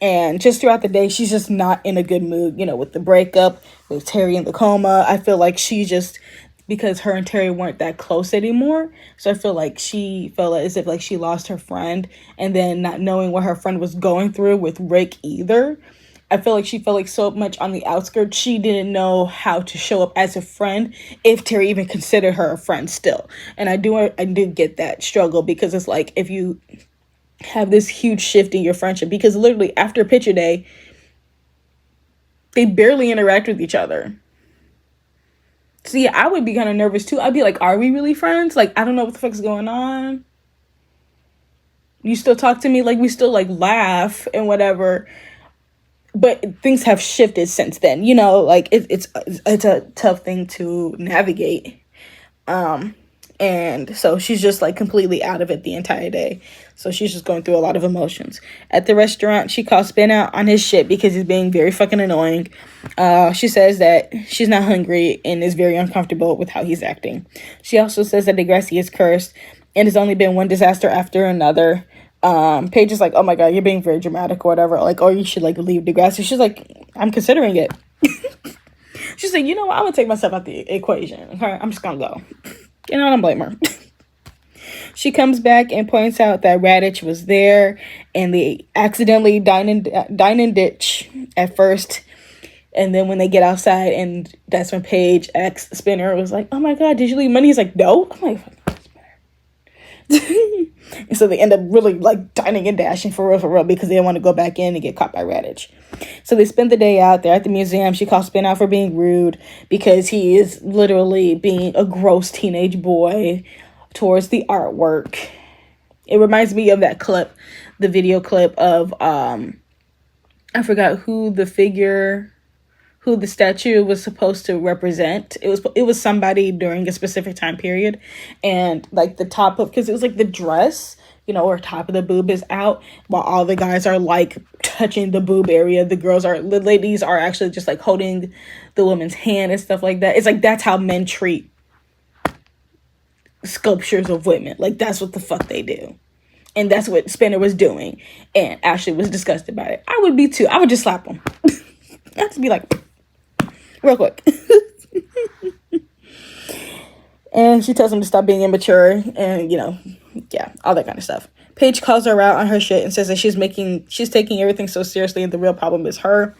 And just throughout the day, she's just not in a good mood, you know, with the breakup, with Terry in the coma. I feel like she just, because her and Terry weren't that close anymore, so I feel like she felt as if like she lost her friend, and then not knowing what her friend was going through with Rick either. I feel like she felt like so much on the outskirts. She didn't know how to show up as a friend if Terry even considered her a friend still. And I did get that struggle, because it's like if you have this huge shift in your friendship, because literally after picture day, they barely interact with each other. So yeah, I would be kind of nervous too. I'd be like, are we really friends? Like, I don't know what the fuck's going on. You still talk to me, like we still like laugh and whatever. But things have shifted since then, you know, like it's a tough thing to navigate. And so she's just like completely out of it the entire day. So she's just going through a lot of emotions. At the restaurant, she calls Ben out on his shit because he's being very fucking annoying. She says that she's not hungry and is very uncomfortable with how he's acting. She also says that Degrassi is cursed and has only been one disaster after another. Paige is like, oh my god, you're being very dramatic or whatever. Like, oh, you should like leave Degrassi. She's like, I'm considering it. She's like, you know what? I'm gonna take myself out the equation. Okay, I'm just gonna go. You know, I don't blame her. She comes back and points out that Raditch was there, and they accidentally dine and ditch at first. And then when they get outside, and that's when Paige asks Spinner, was like, oh my god, did you leave money? He's like, no. I'm like, Spinner. And so they end up really like dining and dashing for real, because they don't want to go back in and get caught by Raditch. So they spend the day out there at the museum. She calls Spin out for being rude because he is literally being a gross teenage boy towards the artwork. It reminds me of that clip, the video clip of I forgot who the statue was supposed to represent. It was somebody during a specific time period, and like the top of, because it was like the dress, you know, or top of the boob is out, while all the guys are like touching the boob area. The ladies are actually just like holding the woman's hand and stuff like that. It's like that's how men treat sculptures of women. Like that's what the fuck they do. And that's what Spinner was doing, and Ashley was disgusted by it. I would be too. I would just slap him. I have to be like, real quick. And she tells him to stop being immature, and you know, yeah, all that kind of stuff. Paige calls her out on her shit and says that she's taking everything so seriously, and the real problem is her.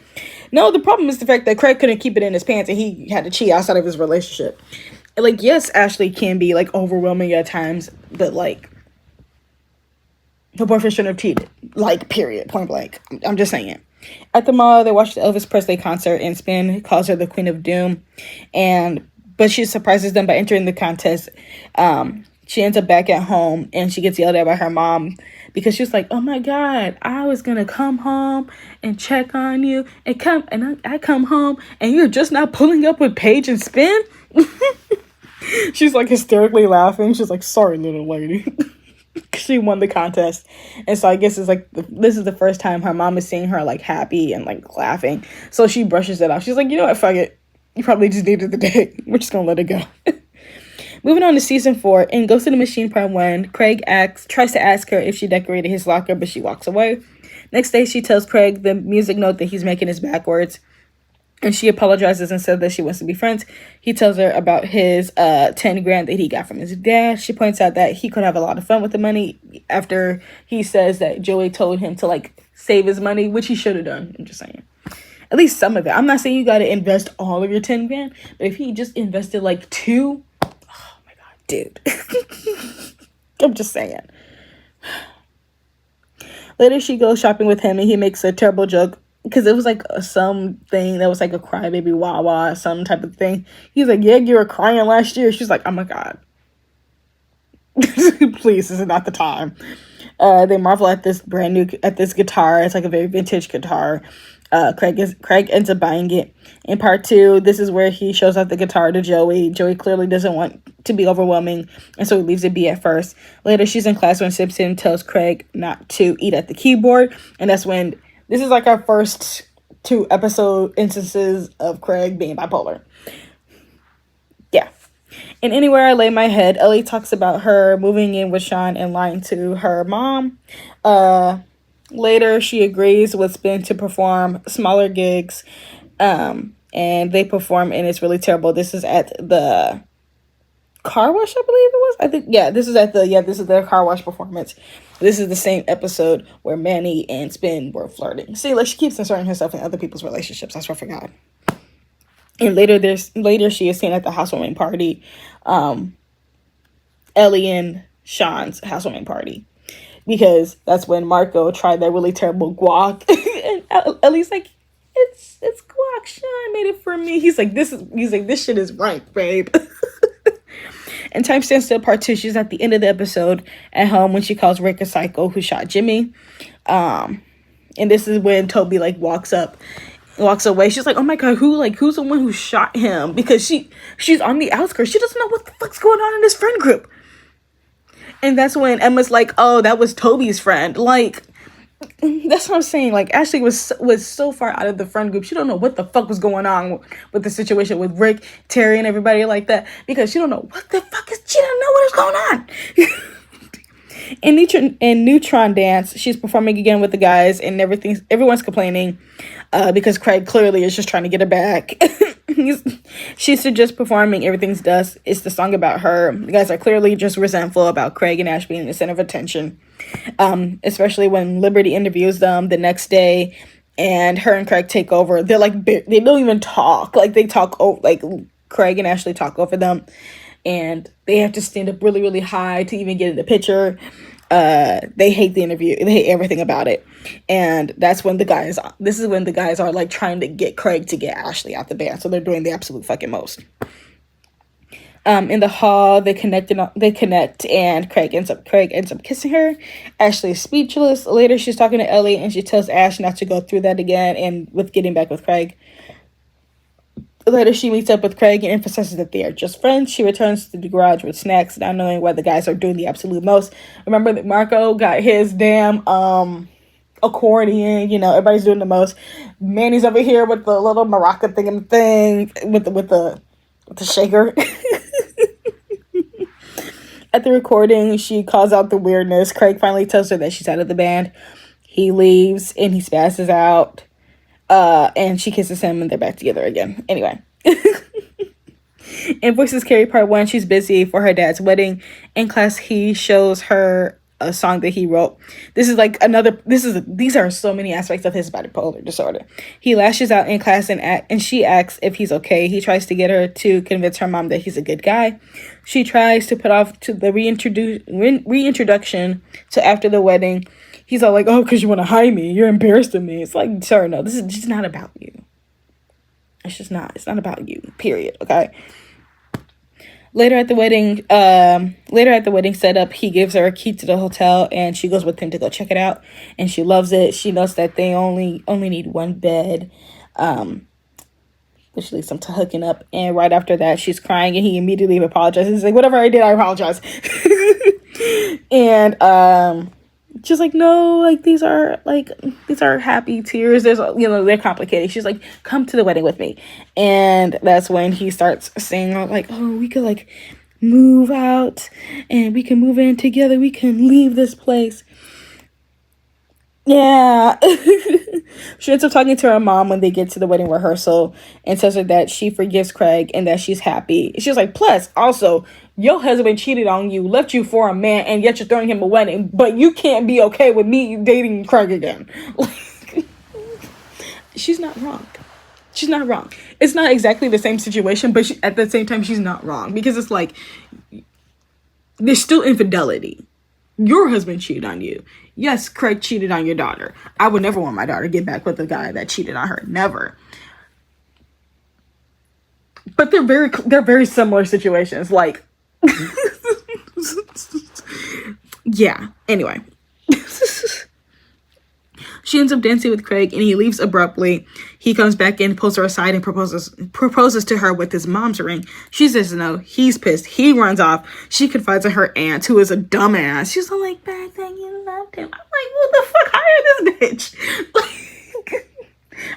No, the problem is the fact that Craig couldn't keep it in his pants, and he had to cheat outside of his relationship. And like, yes, Ashley can be like overwhelming at times, but like, Her boyfriend shouldn't have cheated. Like, period. Point blank. I'm just saying. At the mall, they watch the Elvis Presley concert, and Spin calls her the Queen of Doom. But she surprises them by entering the contest. She ends up back at home, and she gets yelled at by her mom because she was like, "Oh my God, I was gonna come home and check on you, and I come home, and you're just now pulling up with Paige and Spin." She's like hysterically laughing. She's like, "Sorry, little lady." She won the contest, and so I guess it's like this is the first time her mom is seeing her like happy and like laughing. So she brushes it off. She's like, "You know what? Fuck it. You probably just needed the day. We're just gonna let it go." Moving on to season 4, in Ghost in the Machine Part 1, Craig tries to ask her if she decorated his locker, but she walks away. Next day, she tells Craig the music note that he's making is backwards, and she apologizes and says that she wants to be friends. He tells her about his 10 grand that he got from his dad. She points out that he could have a lot of fun with the money after he says that Joey told him to like save his money, which he should have done. I'm just saying. At least some of it. I'm not saying you got to invest all of your 10 grand, but if he just invested like 2, oh my God, dude. I'm just saying. Later, she goes shopping with him, and he makes a terrible joke because it was like something that was like a crybaby Wawa, some type of thing. He's like, "Yeah, you were crying last year." She's like, "Oh my God." Please, this is not the time. They marvel at this guitar. It's like a very vintage guitar. Craig ends up buying it. In part 2, this is where he shows off the guitar to Joey. Joey clearly doesn't want to be overwhelming, and so he leaves it be at first. Later, she's in class when Simpson tells Craig not to eat at the keyboard, and that's when this is like our first 2 episode instances of Craig being bipolar. Yeah. And Anywhere I Lay My Head, Ellie talks about her moving in with Sean and lying to her mom. Later, she agrees with Spin to perform smaller gigs, and they perform, and it's really terrible. This is at the car wash, I believe it was. I think, yeah, this is their car wash performance. This is the same episode where Manny and Spin were flirting. See, like, she keeps inserting herself in other people's relationships. I swear for God. And later she is seen at the housewarming party, Ellie and Sean's housewarming party, because that's when Marco tried that really terrible guac, and Ellie's like, it's guac. Sean made it for me. He's like, this shit is right, babe. And Time Stands Still Part 2, she's at the end of the episode at home when she calls Rick a psycho who shot Jimmy. And this is when Toby like walks away. She's like, "Oh my God, who's the one who shot him?" Because she's on the outskirts. She doesn't know what the fuck's going on in this friend group. And that's when Emma's like, "Oh, that was Toby's friend." Like, that's what I'm saying. Like, Ashley was so far out of the friend group. She don't know what the fuck was going on with the situation with Rick, Terry, and everybody like that, because she don't know what the fuck is. She don't know what is going on. In Neutron Dance, she's performing again with the guys, and everyone's complaining because Craig clearly is just trying to get her back. She's just performing Everything's Dust. It's the song about her. The guys are clearly just resentful about Craig and Ash being the center of attention, especially when Liberty interviews them the next day, and her and Craig take over. They're like, they don't even talk. Like, they talk like Craig and Ashley talk over them, and they have to stand up really, really high to even get in the picture. They hate the interview. They hate everything about it. And this is when the guys are like trying to get Craig to get Ashley out the band. So they're doing the absolute fucking most. In the hall, they connect, and Craig ends up kissing her. Ashley is speechless. Later, she's talking to Ellie, and she tells Ash not to go through that again, and with getting back with Craig. Later, she meets up with Craig and emphasizes that they are just friends. She returns to the garage with snacks, not knowing why the guys are doing the absolute most. Remember that Marco got his damn accordion. You know, everybody's doing the most. Manny's over here with the little maraca thing with the shaker. At the recording, she calls out the weirdness. Craig finally tells her that she's out of the band. He leaves and he spazzes out. And she kisses him and they're back together again. Anyway. In Voices Carry Part 1, she's busy for her dad's wedding. In class, he shows her a song that he wrote. These are so many aspects of his bipolar disorder. He lashes out in class and she asks if he's okay. He tries to get her to convince her mom that he's a good guy. She tries to put off to the reintroduction to after the wedding. He's all like, oh, because you want to hide me. You're embarrassed of me. It's like, sir, no, this is just not about you. It's just not. It's not about you, period, okay? Later at the wedding setup, he gives her a key to the hotel, and she goes with him to go check it out, and she loves it. She knows that they only need one bed, which leads them to hooking up, and right after that, she's crying, and he immediately apologizes. He's like, whatever I did, I apologize. And, she's like, no, like, these are happy tears. There's, they're complicated. She's like, come to the wedding with me. And that's when he starts saying, like, oh, we could, like, move out and we can move in together. We can leave this place. Yeah. She ends up talking to her mom when they get to the wedding rehearsal and tells her that she forgives Craig and that she's happy. She's like, plus, also, your husband cheated on you, left you for a man, and yet you're throwing him a wedding, but you can't be okay with me dating Craig again. She's not wrong. She's not wrong. It's not exactly the same situation, but at the same time, she's not wrong. Because it's like, there's still infidelity. Your husband cheated on you. Yes, Craig cheated on your daughter. I would never want my daughter to get back with a guy that cheated on her. Never. But they're very similar situations. Like, yeah. Anyway. She ends up dancing with Craig and he leaves abruptly. He comes back in, pulls her aside, and proposes to her with his mom's ring. She says no. He's pissed. He runs off. She confides in her aunt, who is a dumbass. She's all like, back then you loved him. I'm like, what the fuck? Hire this bitch. Like,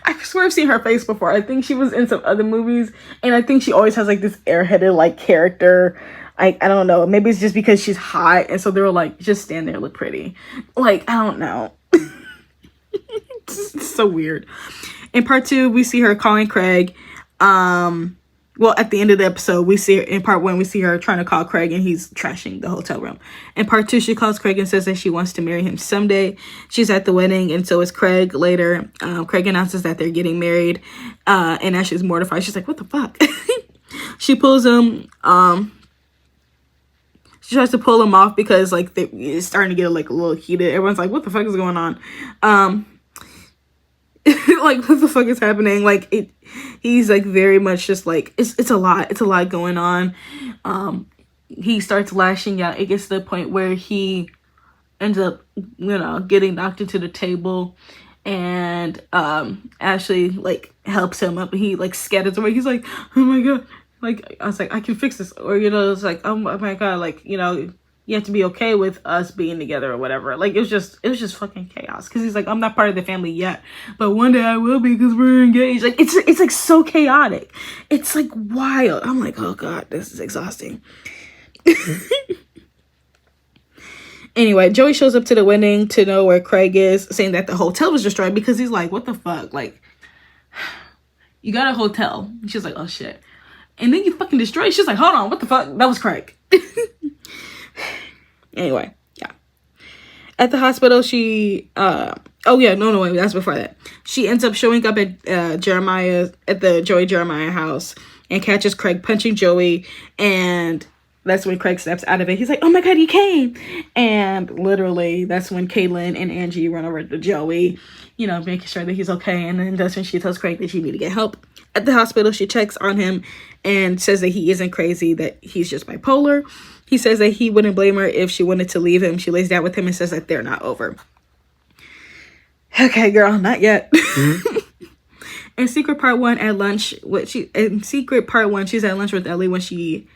I swear I've seen her face before. I think she was in some other movies, and I think she always has like this airheaded like character. I don't know. Maybe it's just because she's hot, and so they were like, just stand there, look pretty. Like, I don't know. It's so weird. In part 2, we see her calling Craig. Well, at the end of the episode, we see her, in part 1, we see her trying to call Craig and he's trashing the hotel room. In part 2, she calls Craig and says that she wants to marry him someday. She's at the wedding and so is Craig later. Craig announces that they're getting married. And Ashley's mortified. She's like, what the fuck? She pulls him. She tries to pull him off because like it's starting to get like a little heated. Everyone's like, what the fuck is going on? Like, what the fuck is happening? Like, he's like very much just like, it's a lot going on. He starts lashing out. It gets to the point where he ends up, getting knocked into the table, and Ashley like helps him up. He like scatters away. He's like, oh my god. Like, I was like, I can fix this. Or, it's like, oh my god, like, you have to be okay with us being together or whatever. Like, it was just fucking chaos. Because he's like, I'm not part of the family yet, but one day I will be because we're engaged. Like, it's like so chaotic. It's like wild. I'm like, oh god, this is exhausting. Anyway, Joey shows up to the wedding to know where Craig is, saying that the hotel was destroyed because he's like, what the fuck? Like, you got a hotel. She's like, oh shit. And then you fucking destroy it. She's like, hold on, what the fuck? That was Craig. Anyway, yeah. At the hospital, she wait, that's before that. She ends up showing up at the Joey Jeremiah house and catches Craig punching Joey, and that's when Craig steps out of it. He's like, oh my god, you came. And literally that's when Caitlin and Angie run over to Joey, making sure that he's okay. And then that's when she tells Craig that she need to get help. At the hospital, she checks on him and says that he isn't crazy, that he's just bipolar. He says that he wouldn't blame her if she wanted to leave him. She lays down with him and says that they're not over. Okay, girl, not yet. Mm-hmm. In secret part 1 at lunch, she's at lunch with Ellie when she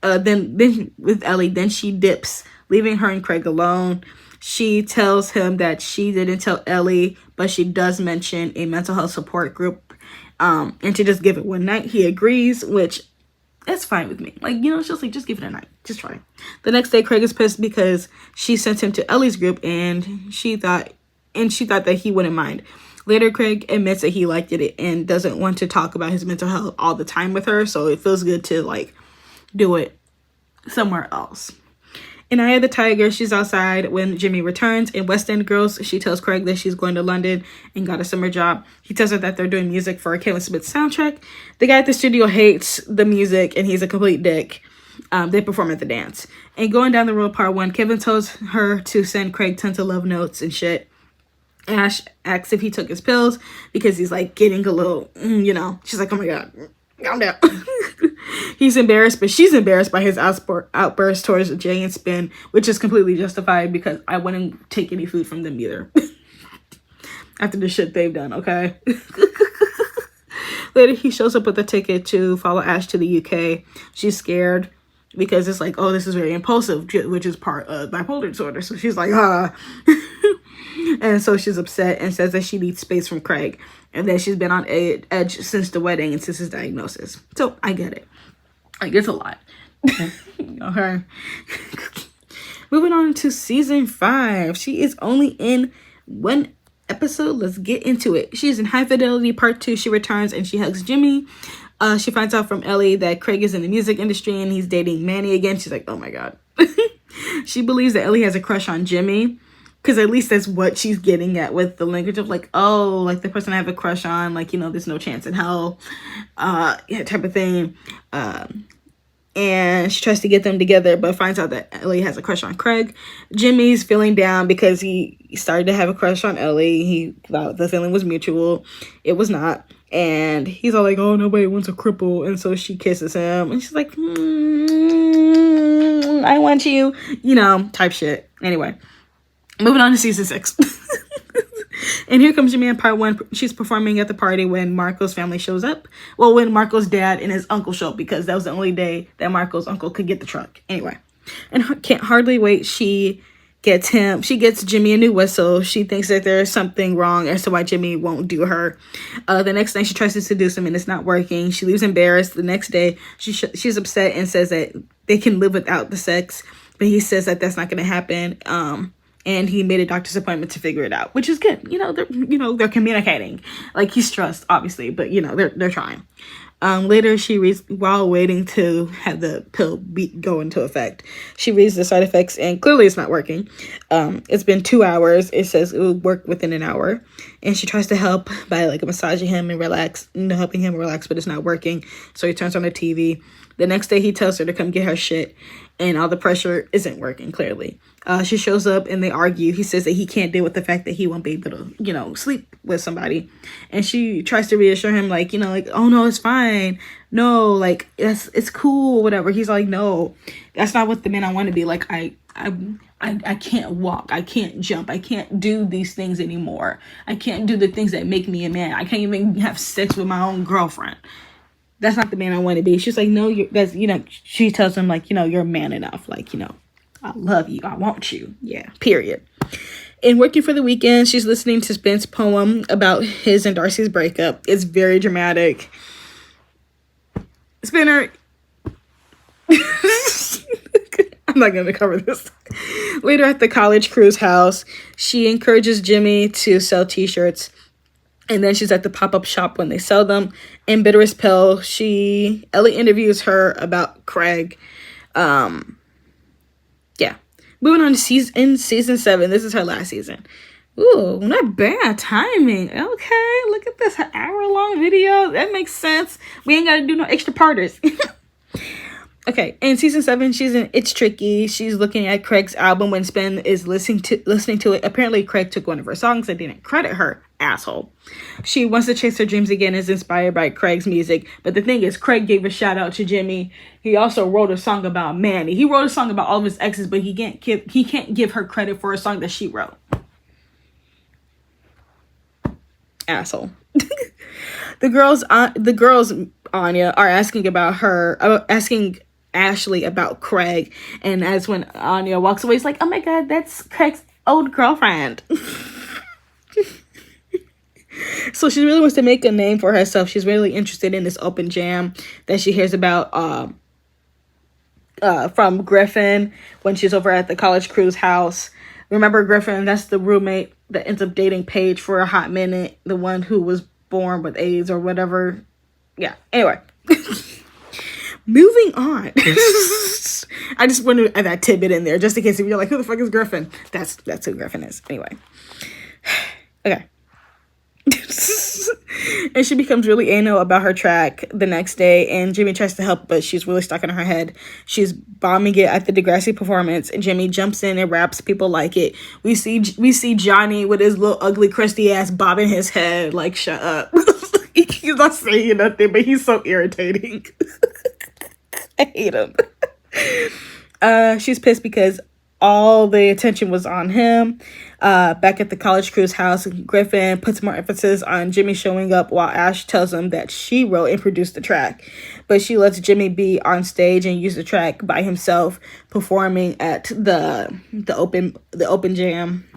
then she dips, leaving her and Craig alone. She tells him that she didn't tell Ellie, but she does mention a mental health support group, and to just give it one night. He agrees, which that's fine with me. Like, it's just like, just give it a night. Just try. The next day, Craig is pissed because she sent him to Ellie's group, and she thought that he wouldn't mind. Later, Craig admits that he liked it and doesn't want to talk about his mental health all the time with her, so it feels good to like do it somewhere else. In Eye of the Tiger, she's outside when Jimmy returns. In West End Girls, she tells Craig that she's going to London and got a summer job. He tells her that they're doing music for a Kevin Smith soundtrack. The guy at the studio hates the music and he's a complete dick. They perform at the dance. And going down the road, part 1, Kevin tells her to send Craig tons of love notes and shit. Ash asks if he took his pills because he's like getting a little, she's like, oh my God, calm down. He's embarrassed, but she's embarrassed by his outburst towards Jay and Spin, which is completely justified because I wouldn't take any food from them either. After the shit they've done, okay? Later, he shows up with a ticket to follow Ash to the UK. She's scared because it's like, oh, this is very impulsive, which is part of bipolar disorder. So she's like, And so she's upset and says that she needs space from Craig and that she's been on edge since the wedding and since his diagnosis. So I get it. Like, it's a lot. Okay. Moving on to season 5. She is only in 1 episode. Let's get into it. She's in High Fidelity Part 2. She returns and she hugs Jimmy. She finds out from Ellie that Craig is in the music industry and he's dating Manny again. She's like, oh my God. She believes that Ellie has a crush on Jimmy. Because at least that's what she's getting at with the language of like, oh, like the person I have a crush on, like, there's no chance in hell, type of thing. And she tries to get them together, but finds out that Ellie has a crush on Craig. Jimmy's feeling down because he started to have a crush on Ellie. He thought the feeling was mutual. It was not. And he's all like, oh, nobody wants a cripple. And so she kisses him. And she's like, I want you, type shit. Anyway. Moving on to season 6. And here comes Jimmy in part 1. She's performing at the party when Marco's family shows up. Well, when Marco's dad and his uncle show up, because that was the only day that Marco's uncle could get the truck. Anyway. And can't hardly wait. She gets Jimmy a new whistle. She thinks that there's something wrong as to why Jimmy won't do her. The next night she tries to seduce him and it's not working. She leaves embarrassed. The next day she's upset and says that they can live without the sex. But he says that that's not going to happen. And he made a doctor's appointment to figure it out, which is good. They're communicating. Like, he's stressed, obviously, but they're trying. Later, she reads, while waiting to have the pill go into effect, she reads the side effects, and clearly it's not working. It's been 2 hours. It says it will work within an hour. And she tries to help by, like, massaging him and helping him relax, but it's not working. So he turns on the TV. The next day, he tells her to come get her shit, and all the pressure isn't working, clearly. She shows up, and they argue. He says that he can't deal with the fact that he won't be able to, sleep with somebody. And she tries to reassure him, like, oh, no, it's fine. No, like, it's cool, whatever. He's like, no, that's not what the man I want to be. Like, I can't walk. I can't jump. I can't do these things anymore. I can't do the things that make me a man. I can't even have sex with my own girlfriend. That's not the man I want to be. She's like, no, she tells him, like, you're man enough. Like, I love you. I want you. Yeah, period. In Working for the Weekend, she's listening to Spence' poem about his and Darcy's breakup. It's very dramatic. Spinner. I'm not going to cover this. Later at the college crew's house, she encourages Jimmy to sell t-shirts. And then she's at the pop-up shop when they sell them. In Bitterest Pill, Ellie interviews her about Craig. Yeah. Moving on to season 7. This is her last season. Ooh, not bad timing. Okay, look at this hour-long video. That makes sense. We ain't got to do no extra parters. Okay, in season 7, she's in It's Tricky. She's looking at Craig's album when Spin is listening to it. Apparently, Craig took one of her songs and didn't credit her. Asshole. She wants to chase her dreams again, is inspired by Craig's music. But the thing is, Craig gave a shout out to Jimmy. He also wrote a song about Manny. He wrote a song about all of his exes, but he can't give her credit for a song that she wrote. Asshole. The girls, Anya, are asking Ashley about Craig, and that's when Anya walks away. It's like, oh my God, that's Craig's old girlfriend. So she really wants to make a name for herself. She's really interested in this open jam that she hears about from Griffin when she's over at the college crew's house. Remember Griffin? That's the roommate that ends up dating Paige for a hot minute, the one who was born with AIDS or whatever. Yeah, anyway. Moving on. I just wanted to add that tidbit in there just in case if you're like, who the fuck is Griffin? That's who Griffin is. Anyway. Okay. And she becomes really anal about her track the next day, and Jimmy tries to help, but she's really stuck in her head. She's bombing it at the Degrassi performance, and Jimmy jumps in and raps. People like it. We see Johnny with his little ugly crusty ass bobbing his head like, shut up. He's not saying nothing, but he's so irritating. I hate him. She's pissed because all the attention was on him. Back at the college crew's house, Griffin puts more emphasis on Jimmy showing up while Ash tells him that she wrote and produced the track. But she lets Jimmy be on stage and use the track by himself, performing at the open jam.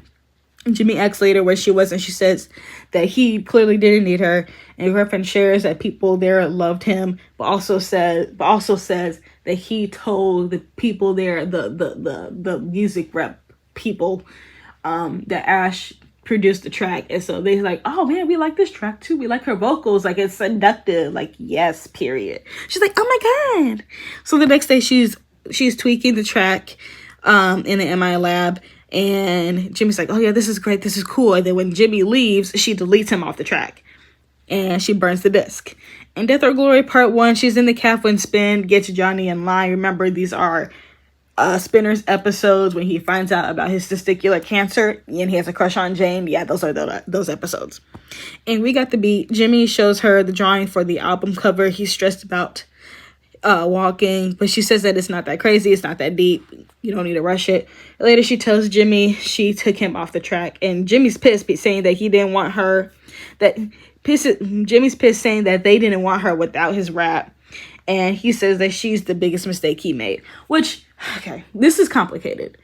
Jimmy asks later where she was, and she says that he clearly didn't need her. And Griffin shares that people there loved him, but also says that he told the people there, the music rep people, that Ash produced the track. And so they're like, oh man, we like this track too. We like her vocals. Like, it's seductive. Like, yes, period. She's like, oh my God. So the next day she's tweaking the track in the MI lab. And Jimmy's like, oh yeah, this is great. This is cool. And then when Jimmy leaves, she deletes him off the track. And she burns the disc. In Death or Glory Part 1, she's in the caf when Spin gets Johnny in line. Remember, these are Spinner's episodes when he finds out about his testicular cancer and he has a crush on Jane. Yeah, those are those episodes. And we got the beat. Jimmy shows her the drawing for the album cover. He's stressed about walking, but she says that it's not that crazy. It's not that deep. You don't need to rush it. Later, she tells Jimmy she took him off the track. And Jimmy's pissed, saying that he didn't want her. Jimmy's pissed, saying that they didn't want her without his rap. And he says that she's the biggest mistake he made. Which, okay, this is complicated.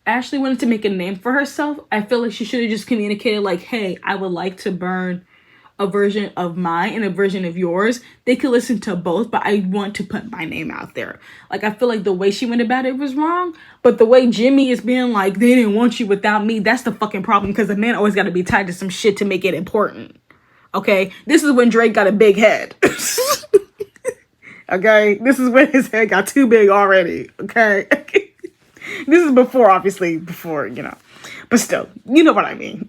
Ashley wanted to make a name for herself. I feel like she should have just communicated like, hey, I would like to burn a version of mine and a version of yours. They could listen to both, but I want to put my name out there. Like, I feel like the way she went about it was wrong, but the way Jimmy is being like, they didn't want you without me, that's the fucking problem, because the man always got to be tied to some shit to make it important. Okay? This is when Drake got a big head. Okay? This is when his head got too big already. Okay? This is before, you know. But still, you know what I mean.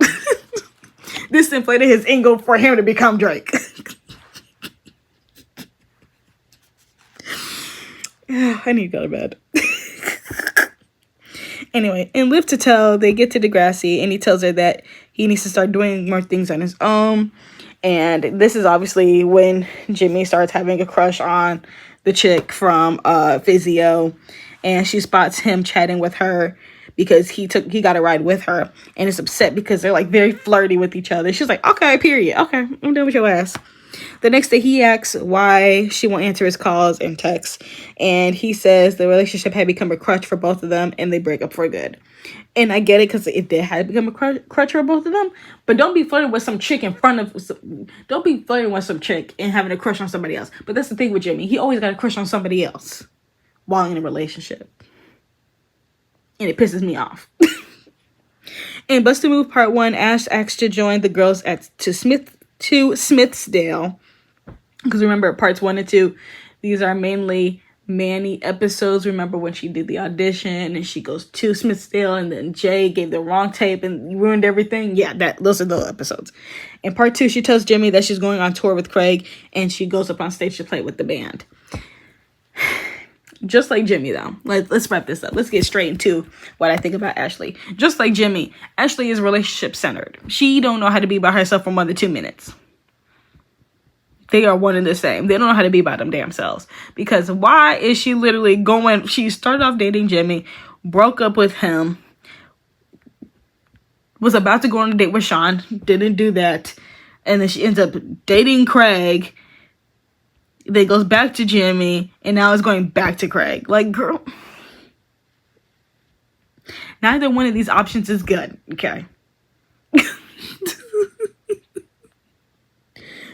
This inflated his ego for him to become Drake. I need to go to bed. Anyway, in Live to Tell, they get to Degrassi, and he tells her that he needs to start doing more things on his own. And this is obviously when Jimmy starts having a crush on the chick from Physio, and she spots him chatting with her because he got a ride with her, and is upset because they're like very flirty with each other. She's like, okay, period. Okay, I'm done with your ass. The next day he asks why she won't answer his calls and texts, and he says the relationship had become a crutch for both of them and they break up for good. And I get it, because it did have become a crutch for both of them, but don't be flirting with some chick don't be flirting with some chick and having a crush on somebody else. But that's the thing with Jimmy, he always got a crush on somebody else while in a relationship. And it pisses me off. In Bust a Move Part 1, Ash asks to join the girls to Smithsdale. Because remember, Parts 1 and 2, these are mainly Manny episodes. Remember when she did the audition and she goes to Smithsdale and then Jay gave the wrong tape and ruined everything? Yeah, those are the episodes. In Part 2, she tells Jimmy that she's going on tour with Craig, and she goes up on stage to play with the band. Just like Jimmy, though. Let's wrap this up. Let's get straight into what I think about Ashley. Just like Jimmy, Ashley is relationship-centered. She don't know how to be by herself for more than 2 minutes. They are one and the same. They don't know how to be by them damn selves. Because why is she literally going... She started off dating Jimmy, broke up with him, was about to go on a date with Sean, didn't do that, and then she ends up dating Craig... Then goes back to Jimmy, and now it's going back to Craig. Like, girl, neither one of these options is good. Okay.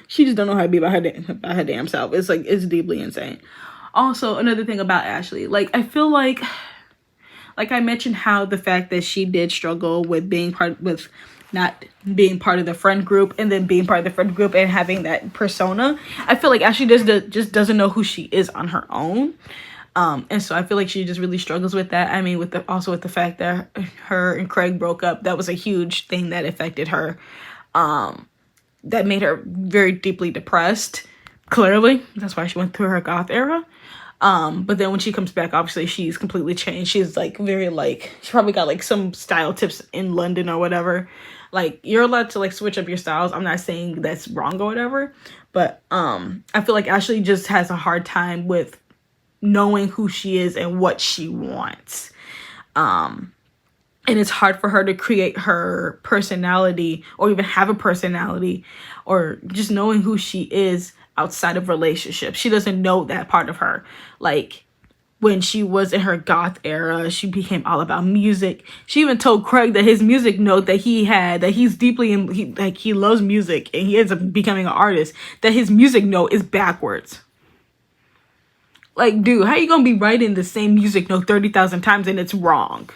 She just don't know how to be about her damn self. It's like, it's deeply insane. Also, another thing about Ashley, like, I feel like I mentioned how the fact that she did struggle with being with not being part of the friend group, and then being part of the friend group and having that persona. I feel like Ashley just doesn't know who she is on her own. And so I feel like she just really struggles with that. I mean, with the fact that her and Craig broke up, that was a huge thing that affected her. That made her very deeply depressed. Clearly, that's why she went through her goth era. But then when she comes back, obviously she's completely changed. She's like very like, she probably got like some style tips in London or whatever. Like, you're allowed to like switch up your styles. I'm not saying that's wrong or whatever, but I feel like Ashley just has a hard time with knowing who she is and what she wants. And it's hard for her to create her personality or even have a personality or just knowing who she is outside of relationships. She doesn't know that part of her. Like, when she was in her goth era, she became all about music. She even told Craig that his music note that he had, that he's deeply in, he loves music and he ends up becoming an artist, that his music note is backwards. Like, dude, how you gonna be writing the same music note 30,000 times and it's wrong?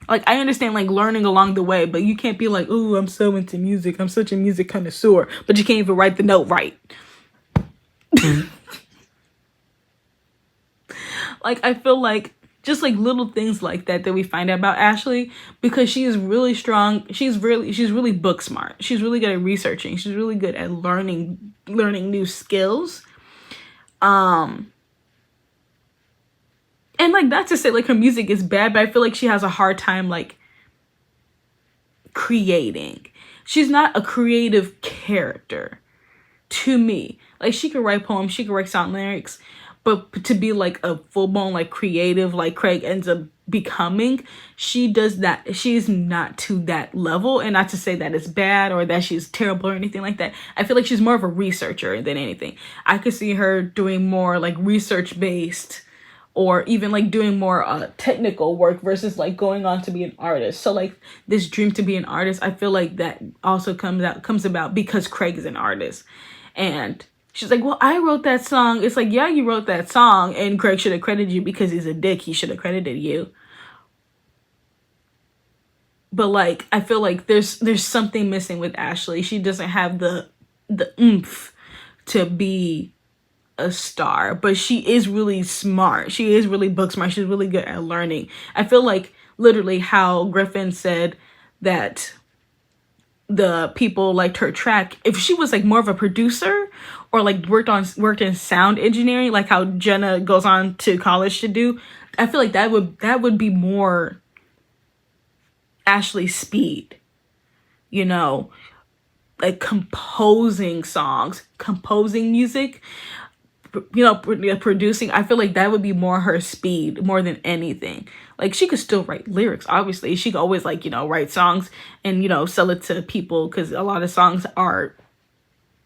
Like, I understand, like, learning along the way, but you can't be like, oh, I'm so into music. I'm such a music connoisseur. But you can't even write the note right. Like, I feel like just, like, little things like that we find out about Ashley, because she is really strong. She's really book smart. She's really good at researching. She's really good at learning new skills. And, like, not to say, like, her music is bad, but I feel like she has a hard time, like, creating. She's not a creative character to me. Like, she can write poems, she can write song lyrics, but to be, like, a full-blown, like, creative, like Craig ends up becoming, she's not to that level. And not to say that it's bad or that she's terrible or anything like that. I feel like she's more of a researcher than anything. I could see her doing more, like, research-based, or even like doing more technical work versus like going on to be an artist. So like this dream to be an artist, I feel like that also comes about because Craig is an artist. And she's like, well, I wrote that song. It's like, yeah, you wrote that song and Craig should have credited you because he's a dick. He should have credited you. But like, I feel like there's something missing with Ashley. She doesn't have the oomph to be a star, but she is really smart. She is really book smart. She's really good at learning. I feel like literally how Griffin said that the people liked her track. If she was like more of a producer or like worked in sound engineering, like how Jenna goes on to college to do, I feel like that would be more Ashley's speed. You know, like composing songs, composing music, you know, producing. I feel like that would be more her speed more than anything. Like, she could still write lyrics, obviously. She could always, like, you know, write songs and, you know, sell it to people, because a lot of songs are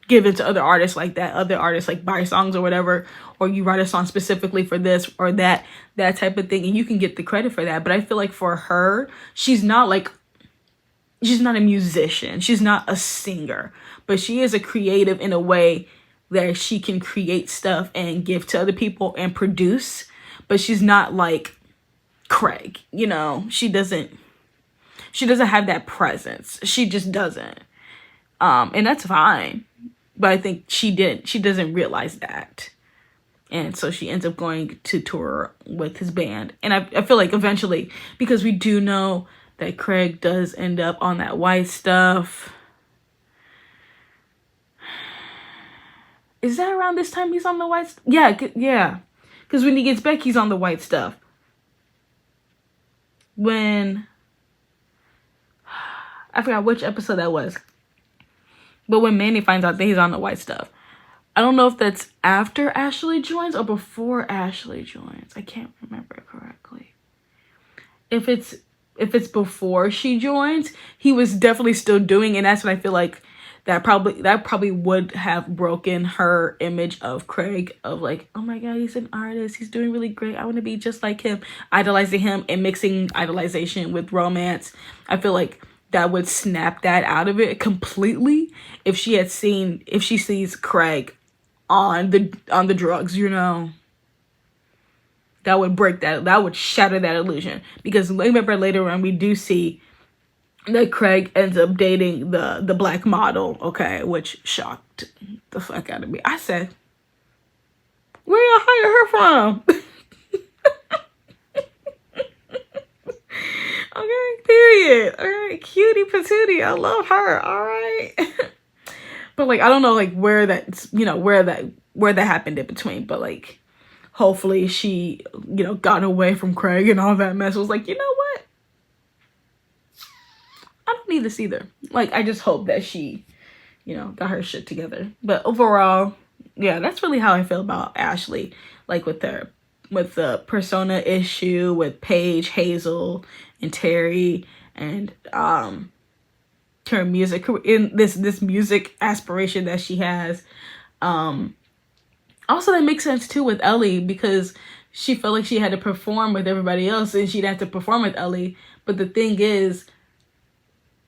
given to other artists like that. Other artists like buy songs or whatever, or you write a song specifically for this or that type of thing, and you can get the credit for that. But I feel like for her, she's not a musician. She's not a singer, but she is a creative in a way that she can create stuff and give to other people and produce. But she's not like Craig, you know. She doesn't have that presence. She just doesn't. And that's fine. But I think she doesn't realize that. And so she ends up going to tour with his band. And I feel like eventually, because we do know that Craig does end up on that white stuff. Is that around this time he's on the white stuff? Yeah. Because when he gets back, he's on the white stuff. When... I forgot which episode that was. But when Manny finds out that he's on the white stuff. I don't know if that's after Ashley joins or before Ashley joins. I can't remember correctly. If it's before she joins, he was definitely still doing, and that's when I feel like that probably would have broken her image of Craig, of like, oh my god, he's an artist, he's doing really great, I want to be just like him, idolizing him and mixing idolization with romance. I feel like that would snap that out of it completely if she sees Craig on the drugs, you know. That would break that would shatter that illusion. Because remember later on we do see that Craig ends up dating the black model, okay, which shocked the fuck out of me. I said, where y'all hire her from? Okay, period. All right, cutie patootie. I love her. All right. But like, I don't know like where that's, where that happened in between, but like hopefully she, got away from Craig and all that mess. Was like, you know what? I don't need this either. Like, I just hope that she, got her shit together. But overall, yeah, that's really how I feel about Ashley. Like with the persona issue with Paige, Hazel, and Terry, and her music in this music aspiration that she has. Also, that makes sense too with Ellie, because she felt like she had to perform with everybody else and she'd have to perform with Ellie. But the thing is,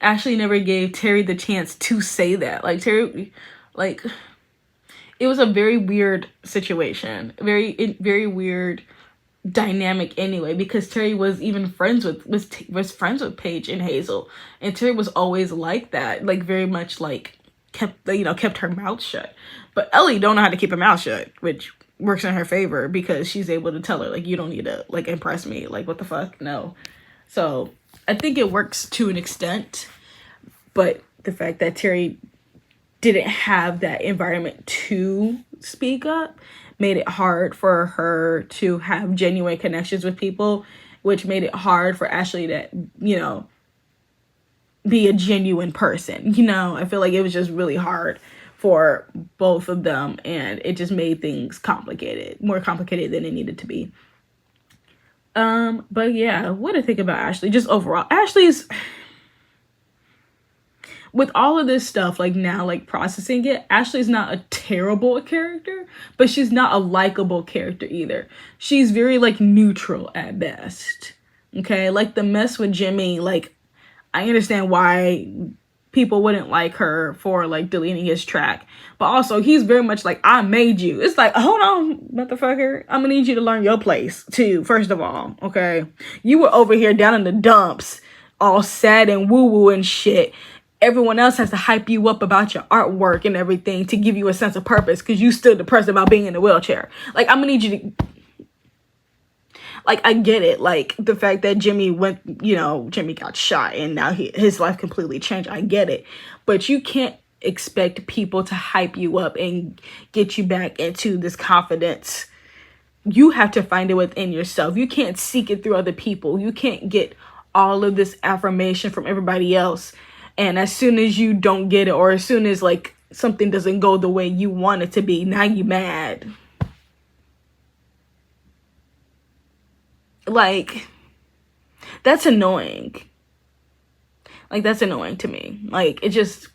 Ashley never gave Terry the chance to say that. Like Terry, like it was a very weird situation, very weird dynamic anyway, because Terry was even friends with Paige and Hazel, and Terry was always like that, like very much like kept her mouth shut. But Ellie don't know how to keep her mouth shut, which works in her favor because she's able to tell her like, you don't need to like impress me, like what the fuck, no. So I think it works to an extent, but the fact that Terry didn't have that environment to speak up made it hard for her to have genuine connections with people, which made it hard for Ashley to, be a genuine person. I feel like it was just really hard for both of them, and it just made things more complicated than it needed to be. But yeah, what do I think about Ashley? Just overall, Ashley's, with all of this stuff, like now, like processing it, Ashley's not a terrible character, but she's not a likable character either. She's very like neutral at best. Okay, like the mess with Jimmy, like I understand why people wouldn't like her for like deleting his track, but also he's very much like, I made you. It's like, hold on, motherfucker, I'm gonna need you to learn your place too, first of all. Okay, you were over here down in the dumps all sad and woo-woo and shit. Everyone else has to hype you up about your artwork and everything to give you a sense of purpose because you still depressed about being in a wheelchair. Like, I'm gonna need you to, like, I get it. Like, the fact that Jimmy Jimmy got shot and now his life completely changed. I get it. But you can't expect people to hype you up and get you back into this confidence. You have to find it within yourself. You can't seek it through other people. You can't get all of this affirmation from everybody else. And as soon as you don't get it, or as soon as like something doesn't go the way you want it to be, now you mad. Like, that's annoying. Like, that's annoying to me. Like, it just,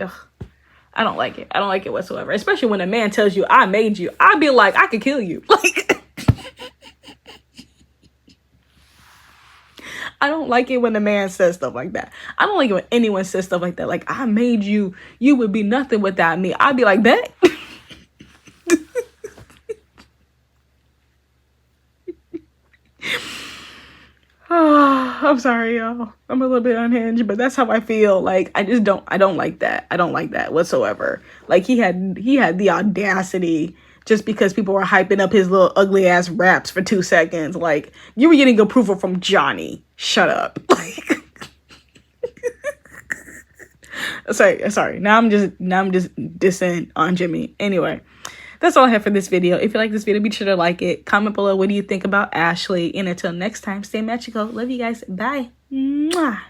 ugh, I don't like it. I don't like it whatsoever. Especially when a man tells you, I made you. I'd be like, I could kill you. Like, I don't like it when a man says stuff like that. I don't like it when anyone says stuff like that. Like, I made you. You would be nothing without me. I'd be like, bet. Oh, I'm sorry, y'all. I'm a little bit unhinged, but that's how I feel. Like, I don't like that. I don't like that whatsoever. Like, he had the audacity, just because people were hyping up his little ugly ass raps for 2 seconds. Like, you were getting approval from Johnny. Shut up. Like, sorry. Now I'm just dissing on Jimmy. Anyway, that's all I have for this video. If you like this video, be sure to like it. Comment below what do you think about Ashley. And until next time, stay magical. Love you guys. Bye. Mwah.